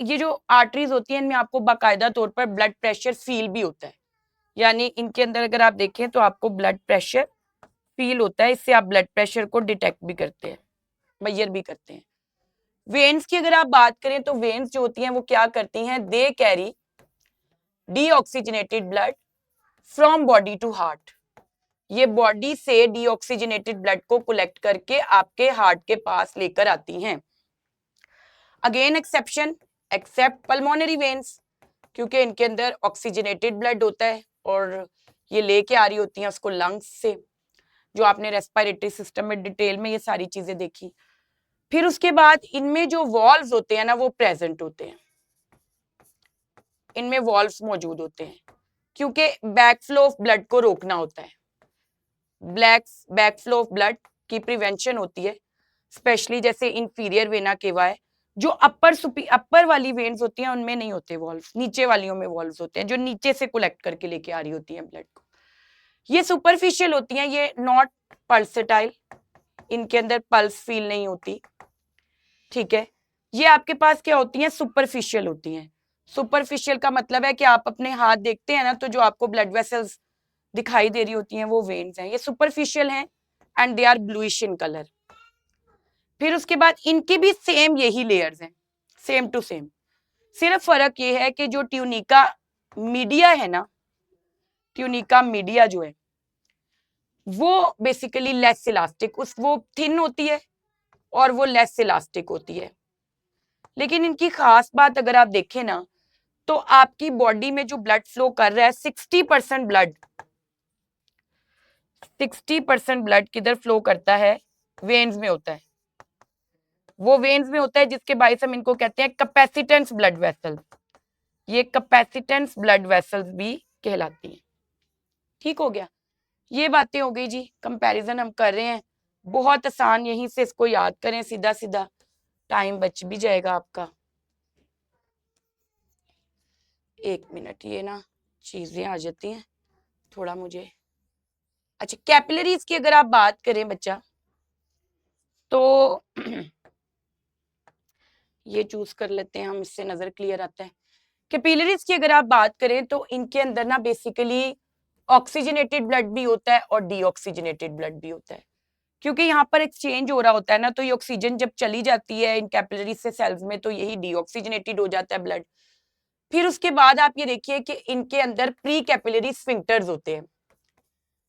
ये जो आर्टरीज होती हैं इनमें आपको बाकायदा तौर पर ब्लड प्रेशर फील भी होता है। यानी इनके अंदर अगर आप देखें तो आपको ब्लड प्रेशर फील होता है। इससे आप ब्लड प्रेशर को डिटेक्ट भी करते हैं, मेजर भी करते हैं। वेन्स की अगर आप बात करें तो वेन्स जो होती हैं वो क्या करती हैं? They carry deoxygenated blood from body to heart. ये बॉडी से डीऑक्सीजनेटेड ब्लड को कलेक्ट करके आपके हार्ट के पास लेकर आती हैं। Again exception, except pulmonary veins, क्योंकि इनके अंदर ऑक्सीजनेटेड ब्लड होता है और ये लेके आ रही होती हैं उसको लंग्स से, जो आपने रेस्पिरेटरी सिस्टम में डिटेल में ये सारी चीजें देखी। फिर उसके बाद इनमें जो वॉल्व्स होते हैं ना वो प्रेजेंट होते हैं। इनमें वॉल्व्स मौजूद होते हैं क्योंकि बैकफ्लो ऑफ ब्लड को रोकना होता है। बैकफ्लो ऑफ ब्लड की प्रिवेंशन होती है, स्पेशली जैसे इंफीरियर वेना केवा है। जो अपर वाली वेन्स होती हैं उनमें नहीं होते वॉल्व्स, नीचे वालियों में वॉल्व्स होते हैं जो नीचे से कलेक्ट करके लेके आ रही होती हैं ब्लड को। ये सुपरफिशियल होती हैं, ये नॉट पल्सेटाइल, इनके अंदर पल्स फील नहीं होती। ठीक है, ये आपके पास क्या होती हैं, सुपरफिशियल होती हैं। सुपरफिशियल का मतलब है कि आप अपने हाथ देखते हैं ना, तो जो आपको ब्लड वेसल्स दिखाई दे रही होती हैं वो वेन्स हैं, ये सुपरफिशियल हैं and they are bluish in colour. फिर उसके बाद इनकी भी सेम यही लेयर्स हैं, सेम टू सेम। सिर्फ फर्क ये है कि जो ट्यूनिका मीडिया है ना, ट्यूनिका मीडिया जो है वो बेसिकली लेस इलास्टिक, वो थिन होती है और वो लेस इलास्टिक होती है। लेकिन इनकी खास बात अगर आप देखें ना, तो आपकी बॉडी में जो ब्लड फ्लो कर रहा है 60% ब्लड, 60% ब्लड किधर फ्लो करता है, वेन्स में होता है। वो वेन्स में होता है जिसके बाइस हम इनको कहते हैं कैपेसिटेंस ब्लड वेसल्स। ये कैपेसिटेंस ब्लड वेसल्स भी कहलाती हैं। ठीक हो गया, ये बातें हो गई जी, कंपैरिजन हम कर रहे हैं, बहुत आसान, यहीं से इसको याद करें सीधा सीधा, टाइम बच भी जाएगा आपका। एक मिनट, ये ना चीजें आ जाती हैं थोड़ा मुझे। अच्छा, कैपिलरीज की अगर आप बात करें बच्चा, तो ये चूज कर लेते हैं हम, इससे नजर क्लियर आता है। कैपिलरीज की अगर आप बात करें तो इनके अंदर ना बेसिकली ऑक्सीजनेटेड ब्लड भी होता है और डीऑक्सीजनेटेड ब्लड भी होता है। क्योंकि यहाँ पर एक्सचेंज हो रहा होता है ना, तो ये ऑक्सीजन जब चली जाती है इन कैपिलरीज से सेल्स में, तो यही डीऑक्सीजनेटेड हो जाता है ब्लड। फिर उसके बाद आप ये देखिए कि इनके अंदर प्री कैपिलरी स्फिंक्टर्स होते हैं,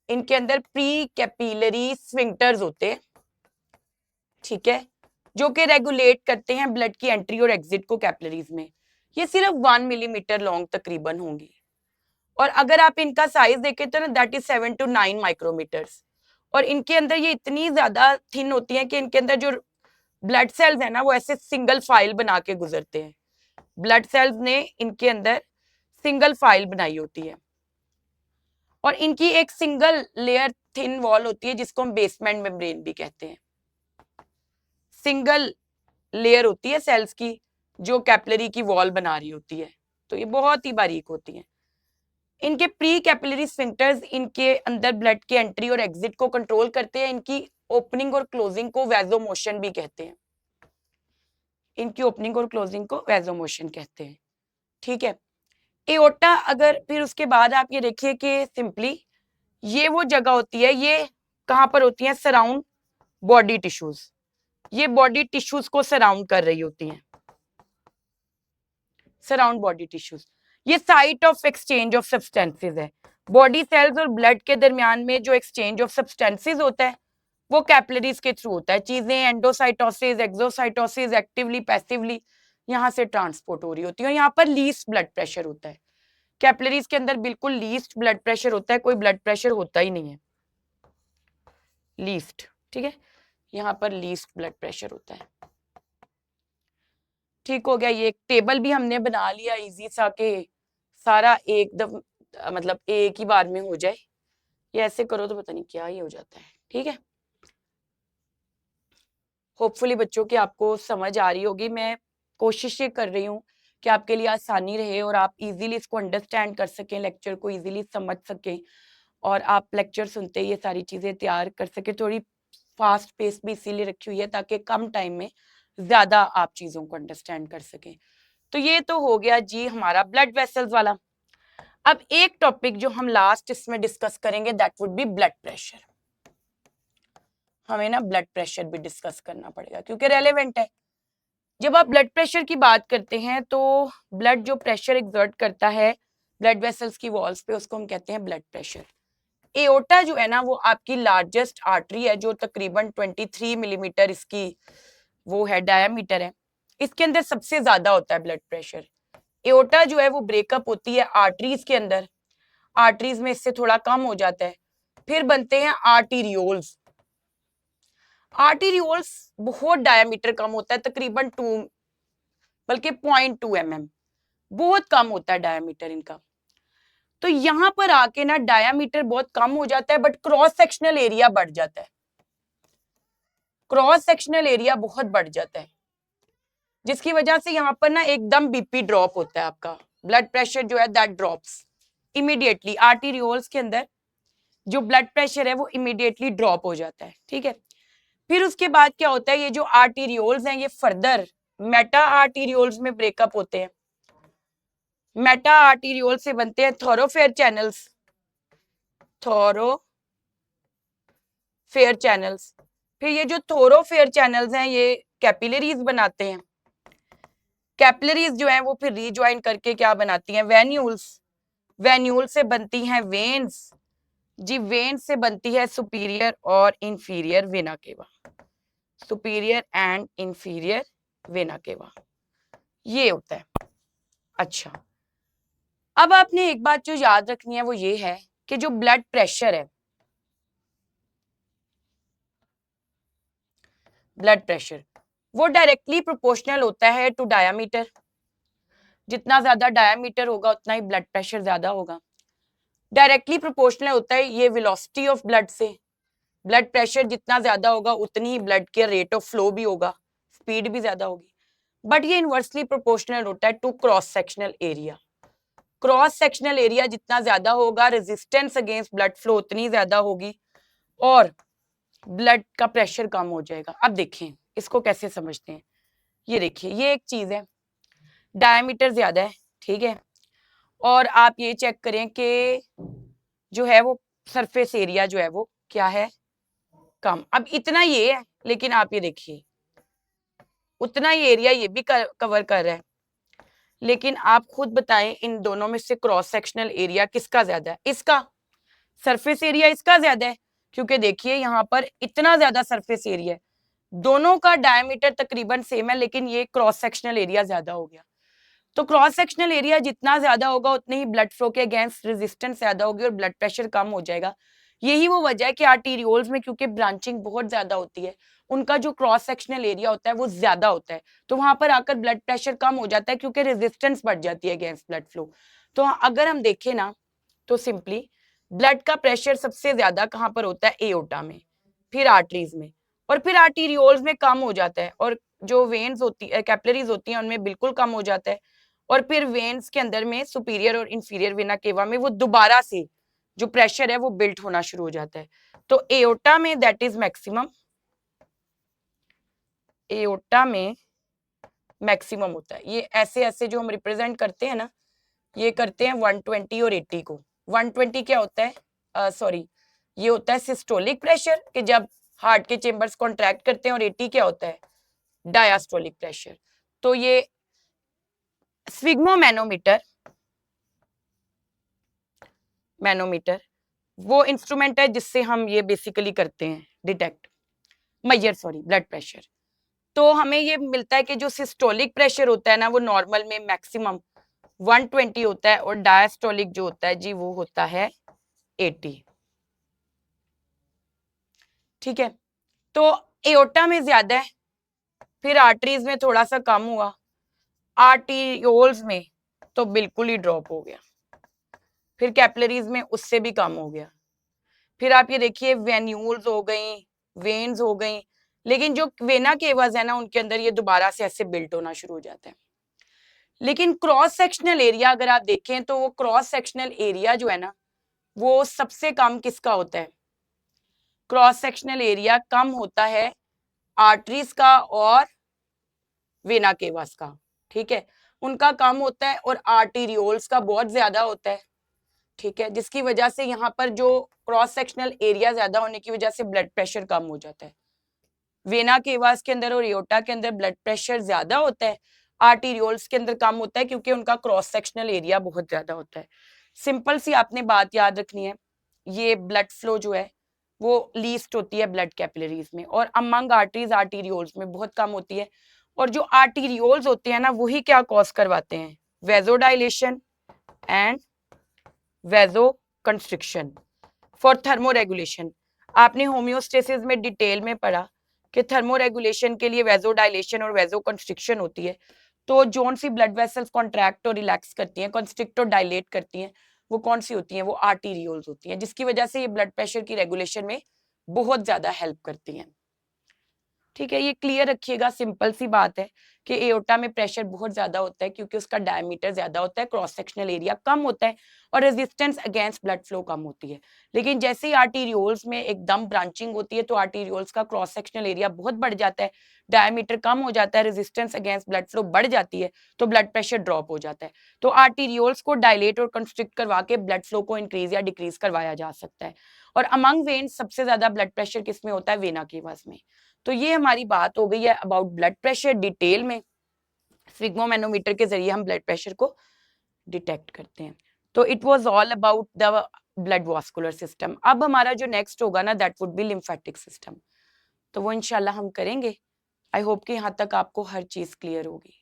इनके अंदर प्री कैपिलरी स्फिंक्टर्स होते हैं, ठीक है, जो कि रेगुलेट करते हैं ब्लड की एंट्री और एग्जिट को कैपिलरीज में। ये सिर्फ 1 मिलीमीटर लॉन्ग तकरीबन होंगी, और अगर आप इनका साइज देखें तो ना दैट इज 7 to 9 माइक्रोमीटर्स। और इनके अंदर ये इतनी ज्यादा थिन होती हैं कि इनके अंदर जो ब्लड सेल्स है ना वो ऐसे सिंगल फाइल बना के गुजरते हैं। ब्लड सेल्स ने इनके अंदर सिंगल फाइल बनाई होती है, और इनकी एक सिंगल लेयर थिन वॉल होती है जिसको हम बेसमेंट मेम्ब्रेन भी कहते हैं। सिंगल लेयर होती है सेल्स की जो कैपिलरी की वॉल बना रही होती है, तो ये बहुत ही बारीक होती है। इनके प्री कैपिलरी स्फिंक्टर्स इनके अंदर ब्लड के एंट्री और एग्जिट को कंट्रोल करते हैं। इनकी ओपनिंग और क्लोजिंग को वैजोमोशन भी कहते हैं, इनकी ओपनिंग और क्लोजिंग को वैजोमोशन कहते हैं, ठीक है। एओर्टा, अगर फिर उसके बाद आप ये देखिए कि सिंपली ये वो जगह होती है, ये कहां पर होती है, सराउंड बॉडी टिश्यूज, ये बॉडी टिश्यूज को सराउंड कर रही होती हैं, सराउंड बॉडी टिश्यूज। ये site of exchange of substances है। बॉडी सेल्स और ब्लड के दरमियान में जो एक्सचेंज ऑफ सब्सटेंसेस होता है वो कैपिलरीज के थ्रू होता है। चीजें एंडोसाइटोसिस, एक्सोसाइटोसिस, एक्टिवली पैसिवली यहाँ से ट्रांसपोर्ट हो रही होती है। और यहाँ पर लीस्ट ब्लड प्रेशर होता है, कैपिलरीज के अंदर बिल्कुल लीस्ट ब्लड प्रेशर होता है, कोई ब्लड प्रेशर होता ही नहीं है, लीस्ट, ठीक है, यहाँ पर लीस्ट ब्लड प्रेशर होता है। ठीक हो गया, ये एक टेबल भी हमने बना लिया इजी सा के सारा एकदम मतलब एक ही बार में हो जाए। ये ऐसे करो तो पता नहीं क्या ही हो जाता है, ठीक है। होपफुली बच्चों की आपको समझ आ रही होगी। मैं कोशिश ये कर रही हूँ कि आपके लिए आसानी रहे और आप इजीली इसको अंडरस्टैंड कर सकें, लेक्चर को इजीली समझ सकें, और आप लेक्चर सुनते ही ये सारी चीजें तैयार कर सके। थोड़ी फास्ट पेस भी इसीलिए रखी हुई है ताकि कम टाइम में ज्यादा आप चीजों को अंडरस्टैंड कर सकें। तो ये तो हो गया जी हमारा ब्लड वेसल्स वाला। अब एक टॉपिक जो हम लास्ट इसमें डिस्कस करेंगे that would be blood pressure. हमें ना ब्लड प्रेशर भी डिस्कस करना पड़ेगा क्योंकि रेलेवेंट है। जब आप ब्लड प्रेशर की बात करते हैं तो ब्लड जो प्रेशर एक्सर्ट करता है ब्लड वेसल्स की वॉल्स पे उसको हम कहते हैं ब्लड प्रेशर। एओर्टा जो है ना वो आपकी लार्जेस्ट आर्टरी है जो तकरीबन 23 मिलीमीटर इसकी वो है डायामीटर है। इसके अंदर सबसे ज्यादा होता है ब्लड प्रेशर। एओर्टा जो है वो ब्रेकअप होती है आर्टरीज के अंदर, आर्टरीज में इससे थोड़ा कम हो जाता है, फिर बनते हैं आर्टीरियोल्स। आर्टीरियोल्स बहुत डायामीटर कम होता है, तकरीबन 2 बल्कि 0.2 mm, बहुत कम होता है डायामीटर इनका। तो यहां पर आके ना डायामीटर बहुत कम हो जाता है बट क्रॉस सेक्शनल एरिया बढ़ जाता है, क्रॉस सेक्शनल एरिया बहुत बढ़ जाता है, जिसकी वजह से यहाँ पर ना एकदम बीपी ड्रॉप होता है, आपका ब्लड प्रेशर जो है दैट ड्रॉप्स इमीडिएटली। आर्टीरियोल्स के अंदर जो ब्लड प्रेशर है वो इमीडिएटली ड्रॉप हो जाता है, ठीक है। फिर उसके बाद क्या होता है, ये जो आर्टीरियोल्स हैं ये फर्दर मेटा आर्टीरियोल्स में ब्रेकअप होते हैं। मेटा आर्टीरियोल से बनते हैं थोरोफेयर चैनल्स, थोरोफेयर चैनल्स। फिर ये जो थोरोफेयर चैनल्स हैं ये कैपिलरीज बनाते हैं। कैपिलरीज जो है वो फिर रीज्वाइन करके क्या बनाती हैं, वेन्यूल्स। वेन्यूल से बनती हैं वेन्स। जी वेन से बनती है सुपीरियर और inferior vena cava, superior and inferior vena cava, ये होता है। अच्छा, अब आपने एक बात जो याद रखनी है वो ये है कि जो ब्लड प्रेशर है, ब्लड प्रेशर वो डायरेक्टली प्रोपोर्शनल होता है टू डायामीटर। जितना ज्यादा डायामीटर होगा उतना ही ब्लड प्रेशर ज्यादा होगा। डायरेक्टली प्रोपोर्शनल होता है ये वेलोसिटी ऑफ ब्लड से। ब्लड प्रेशर जितना ज्यादा होगा उतनी ही ब्लड के रेट ऑफ फ्लो भी होगा, स्पीड भी ज्यादा होगी। बट ये इनवर्सली प्रोपोर्शनल होता है to cross sectional area. Cross sectional area जितना ज्यादा होगा, रेजिस्टेंस अगेंस्ट ब्लड फ्लो उतनी ज्यादा होगी और ब्लड का प्रेशर कम हो जाएगा। अब देखें इसको कैसे समझते हैं। ये देखिए ये एक चीज है, डायमीटर ज्यादा है, ठीक है, और आप ये चेक करें कि जो है वो सरफेस एरिया जो है वो क्या है, कम। अब इतना ये है, लेकिन आप ये देखिए उतना ही एरिया ये भी कवर कर रहा है। लेकिन आप खुद बताएं इन दोनों में से क्रॉस सेक्शनल एरिया किसका ज्यादा है? इसका। सरफेस एरिया इसका ज्यादा है, क्योंकि देखिए यहाँ पर इतना ज्यादा सरफेस एरिया है। दोनों का डायमीटर तकरीबन सेम है, लेकिन ये क्रॉस सेक्शनल एरिया ज्यादा हो गया। तो क्रॉस सेक्शनल एरिया जितना ज्यादा होगा उतनी ही ब्लड फ्लो के अगेंस्ट रेजिस्टेंस ज्यादा होगी और ब्लड प्रेशर कम हो जाएगा। यही वो वजह है कि आर्टीरियोल्स में क्योंकि ब्रांचिंग बहुत ज्यादा होती है, उनका जो क्रॉस सेक्शनल एरिया होता है वो ज्यादा होता है, तो वहां पर आकर ब्लड प्रेशर कम हो जाता है क्योंकि रेजिस्टेंस बढ़ जाती है अगेंस्ट ब्लड फ्लो। तो अगर हम देखें ना तो सिंपली ब्लड का प्रेशर सबसे ज्यादा कहाँ पर होता है? एओर्टा में, फिर आर्टरीज में, और फिर आर्टीरियोल्स में कम हो जाता है, और जो वेन्स होती है कैपिलरीज होती हैं उनमें बिल्कुल कम हो जाता है, और फिर वेन्स के अंदर में सुपीरियर और इंफीरियर वेना केवा में वो दोबारा से जो प्रेशर है वो बिल्ट होना शुरू हो जाता है। तो एओर्टा में दैट इज मैक्सिमम, एओर्टा में मैक्सिमम होता है। ये ऐसे ऐसे जो हम रिप्रेजेंट करते हैं ना, ये करते हैं 120 और 80 को। 120 क्या होता है, सॉरी ये होता है सिस्टोलिक प्रेशर कि जब हार्ट के चेंबर्स कॉन्ट्रैक्ट करते हैं, और 80 क्या होता है? Diastolic pressure. तो ये स्फिग्मोमैनोमीटर, मैनोमीटर वो इंस्ट्रूमेंट है जिससे हम ये बेसिकली करते हैं detect, measure sorry blood pressure. तो हमें ये मिलता है कि जो सिस्टोलिक प्रेशर होता है ना वो नॉर्मल में मैक्सिमम 120 होता है, और डायस्टोलिक जो होता है जी वो होता है 80। ठीक है, तो एओर्टा में ज्यादा है, फिर आर्टरीज में थोड़ा सा कम हुआ, आर्टियोल्स में तो बिल्कुल ही ड्रॉप हो गया, फिर कैपिलरीज में उससे भी कम हो गया, फिर आप ये देखिए वेन्यूल्स हो गई, वेन्स हो गई, लेकिन जो वेना केवास है ना उनके अंदर ये दोबारा से ऐसे बिल्ट होना शुरू हो जाता है। लेकिन क्रॉस सेक्शनल एरिया अगर आप देखें तो वो क्रॉस सेक्शनल एरिया जो है ना वो सबसे कम किसका होता है? क्रॉस सेक्शनल एरिया कम होता है आर्टरीज का और वेना केवास का, ठीक है, उनका कम होता है, और आर्टीरियोल्स का बहुत ज्यादा होता है, ठीक है, जिसकी वजह से यहाँ पर जो क्रॉस सेक्शनल एरिया ज्यादा होने की वजह से ब्लड प्रेशर कम हो जाता है। वेना केवास के अंदर और एओर्टा के अंदर ब्लड प्रेशर ज्यादा होता है, आर्टीरियोल्स के अंदर कम होता है क्योंकि उनका क्रॉस सेक्शनल एरिया बहुत ज्यादा होता है। सिंपल सी आपने बात याद रखनी है, ये ब्लड फ्लो जो है वो लीस्ट होती है ब्लड कैपिलरीज में, और अमंग आर्टरीज आर्टीरियोल्स में बहुत कम होती है। और जो आर्टीरियोल्स होते हैं ना वही क्या कॉज करवाते हैं? Vasodilation and वेजो constriction for thermoregulation. आपने होम्योस्टेसिस में डिटेल में पढ़ा कि थर्मोरेगुलेशन के लिए वेजोडाइलेशन और वेजो कंस्ट्रिक्शन होती है। तो जोन सी ब्लड वेसल्स कॉन्ट्रैक्ट और रिलैक्स करती हैं, कंस्ट्रिक्ट और डायलेट करती हैं, वो कौन सी होती हैं? वो आर्टीरियोल्स होती हैं, जिसकी वजह से ये ब्लड प्रेशर की रेगुलेशन में बहुत ज्यादा हेल्प करती हैं। ठीक है, ये क्लियर रखिएगा, सिंपल सी बात है कि एओर्टा में प्रेशर बहुत ज्यादा होता है क्योंकि उसका डायमीटर ज्यादा होता है, क्रॉस सेक्शनल एरिया कम होता है और रेजिस्टेंस अगेंस्ट ब्लड फ्लो कम होती है। लेकिन जैसे ही आर्टीरियोल्स में एकदम ब्रांचिंग होती है तो आर्टीरियोल्स का क्रॉस सेक्शनल एरिया बहुत बढ़ जाता है, डायमीटर कम हो जाता है, रेजिस्टेंस अगेंस्ट ब्लड फ्लो बढ़ जाती है, तो ब्लड प्रेशर ड्रॉप हो जाता है। तो आर्टीरियोल्स को डायलेट और कंस्ट्रिक्ट करवा के ब्लड फ्लो को इंक्रीज या डिक्रीज करवाया जा सकता है। और अमंग वेन्स सबसे ज्यादा ब्लड प्रेशर किसमें होता है? वेना केवास में। तो ये हमारी बात हो गई है अबाउट ब्लड प्रेशर डिटेल में। स्फिग्मोमैनोमीटर के जरिए हम ब्लड प्रेशर को डिटेक्ट करते हैं। तो it was all about the blood vascular system. अब हमारा जो नेक्स्ट होगा ना, that would be lymphatic system, तो वो इंशाल्लाह हम करेंगे। आई होप कि यहाँ तक आपको हर चीज क्लियर होगी।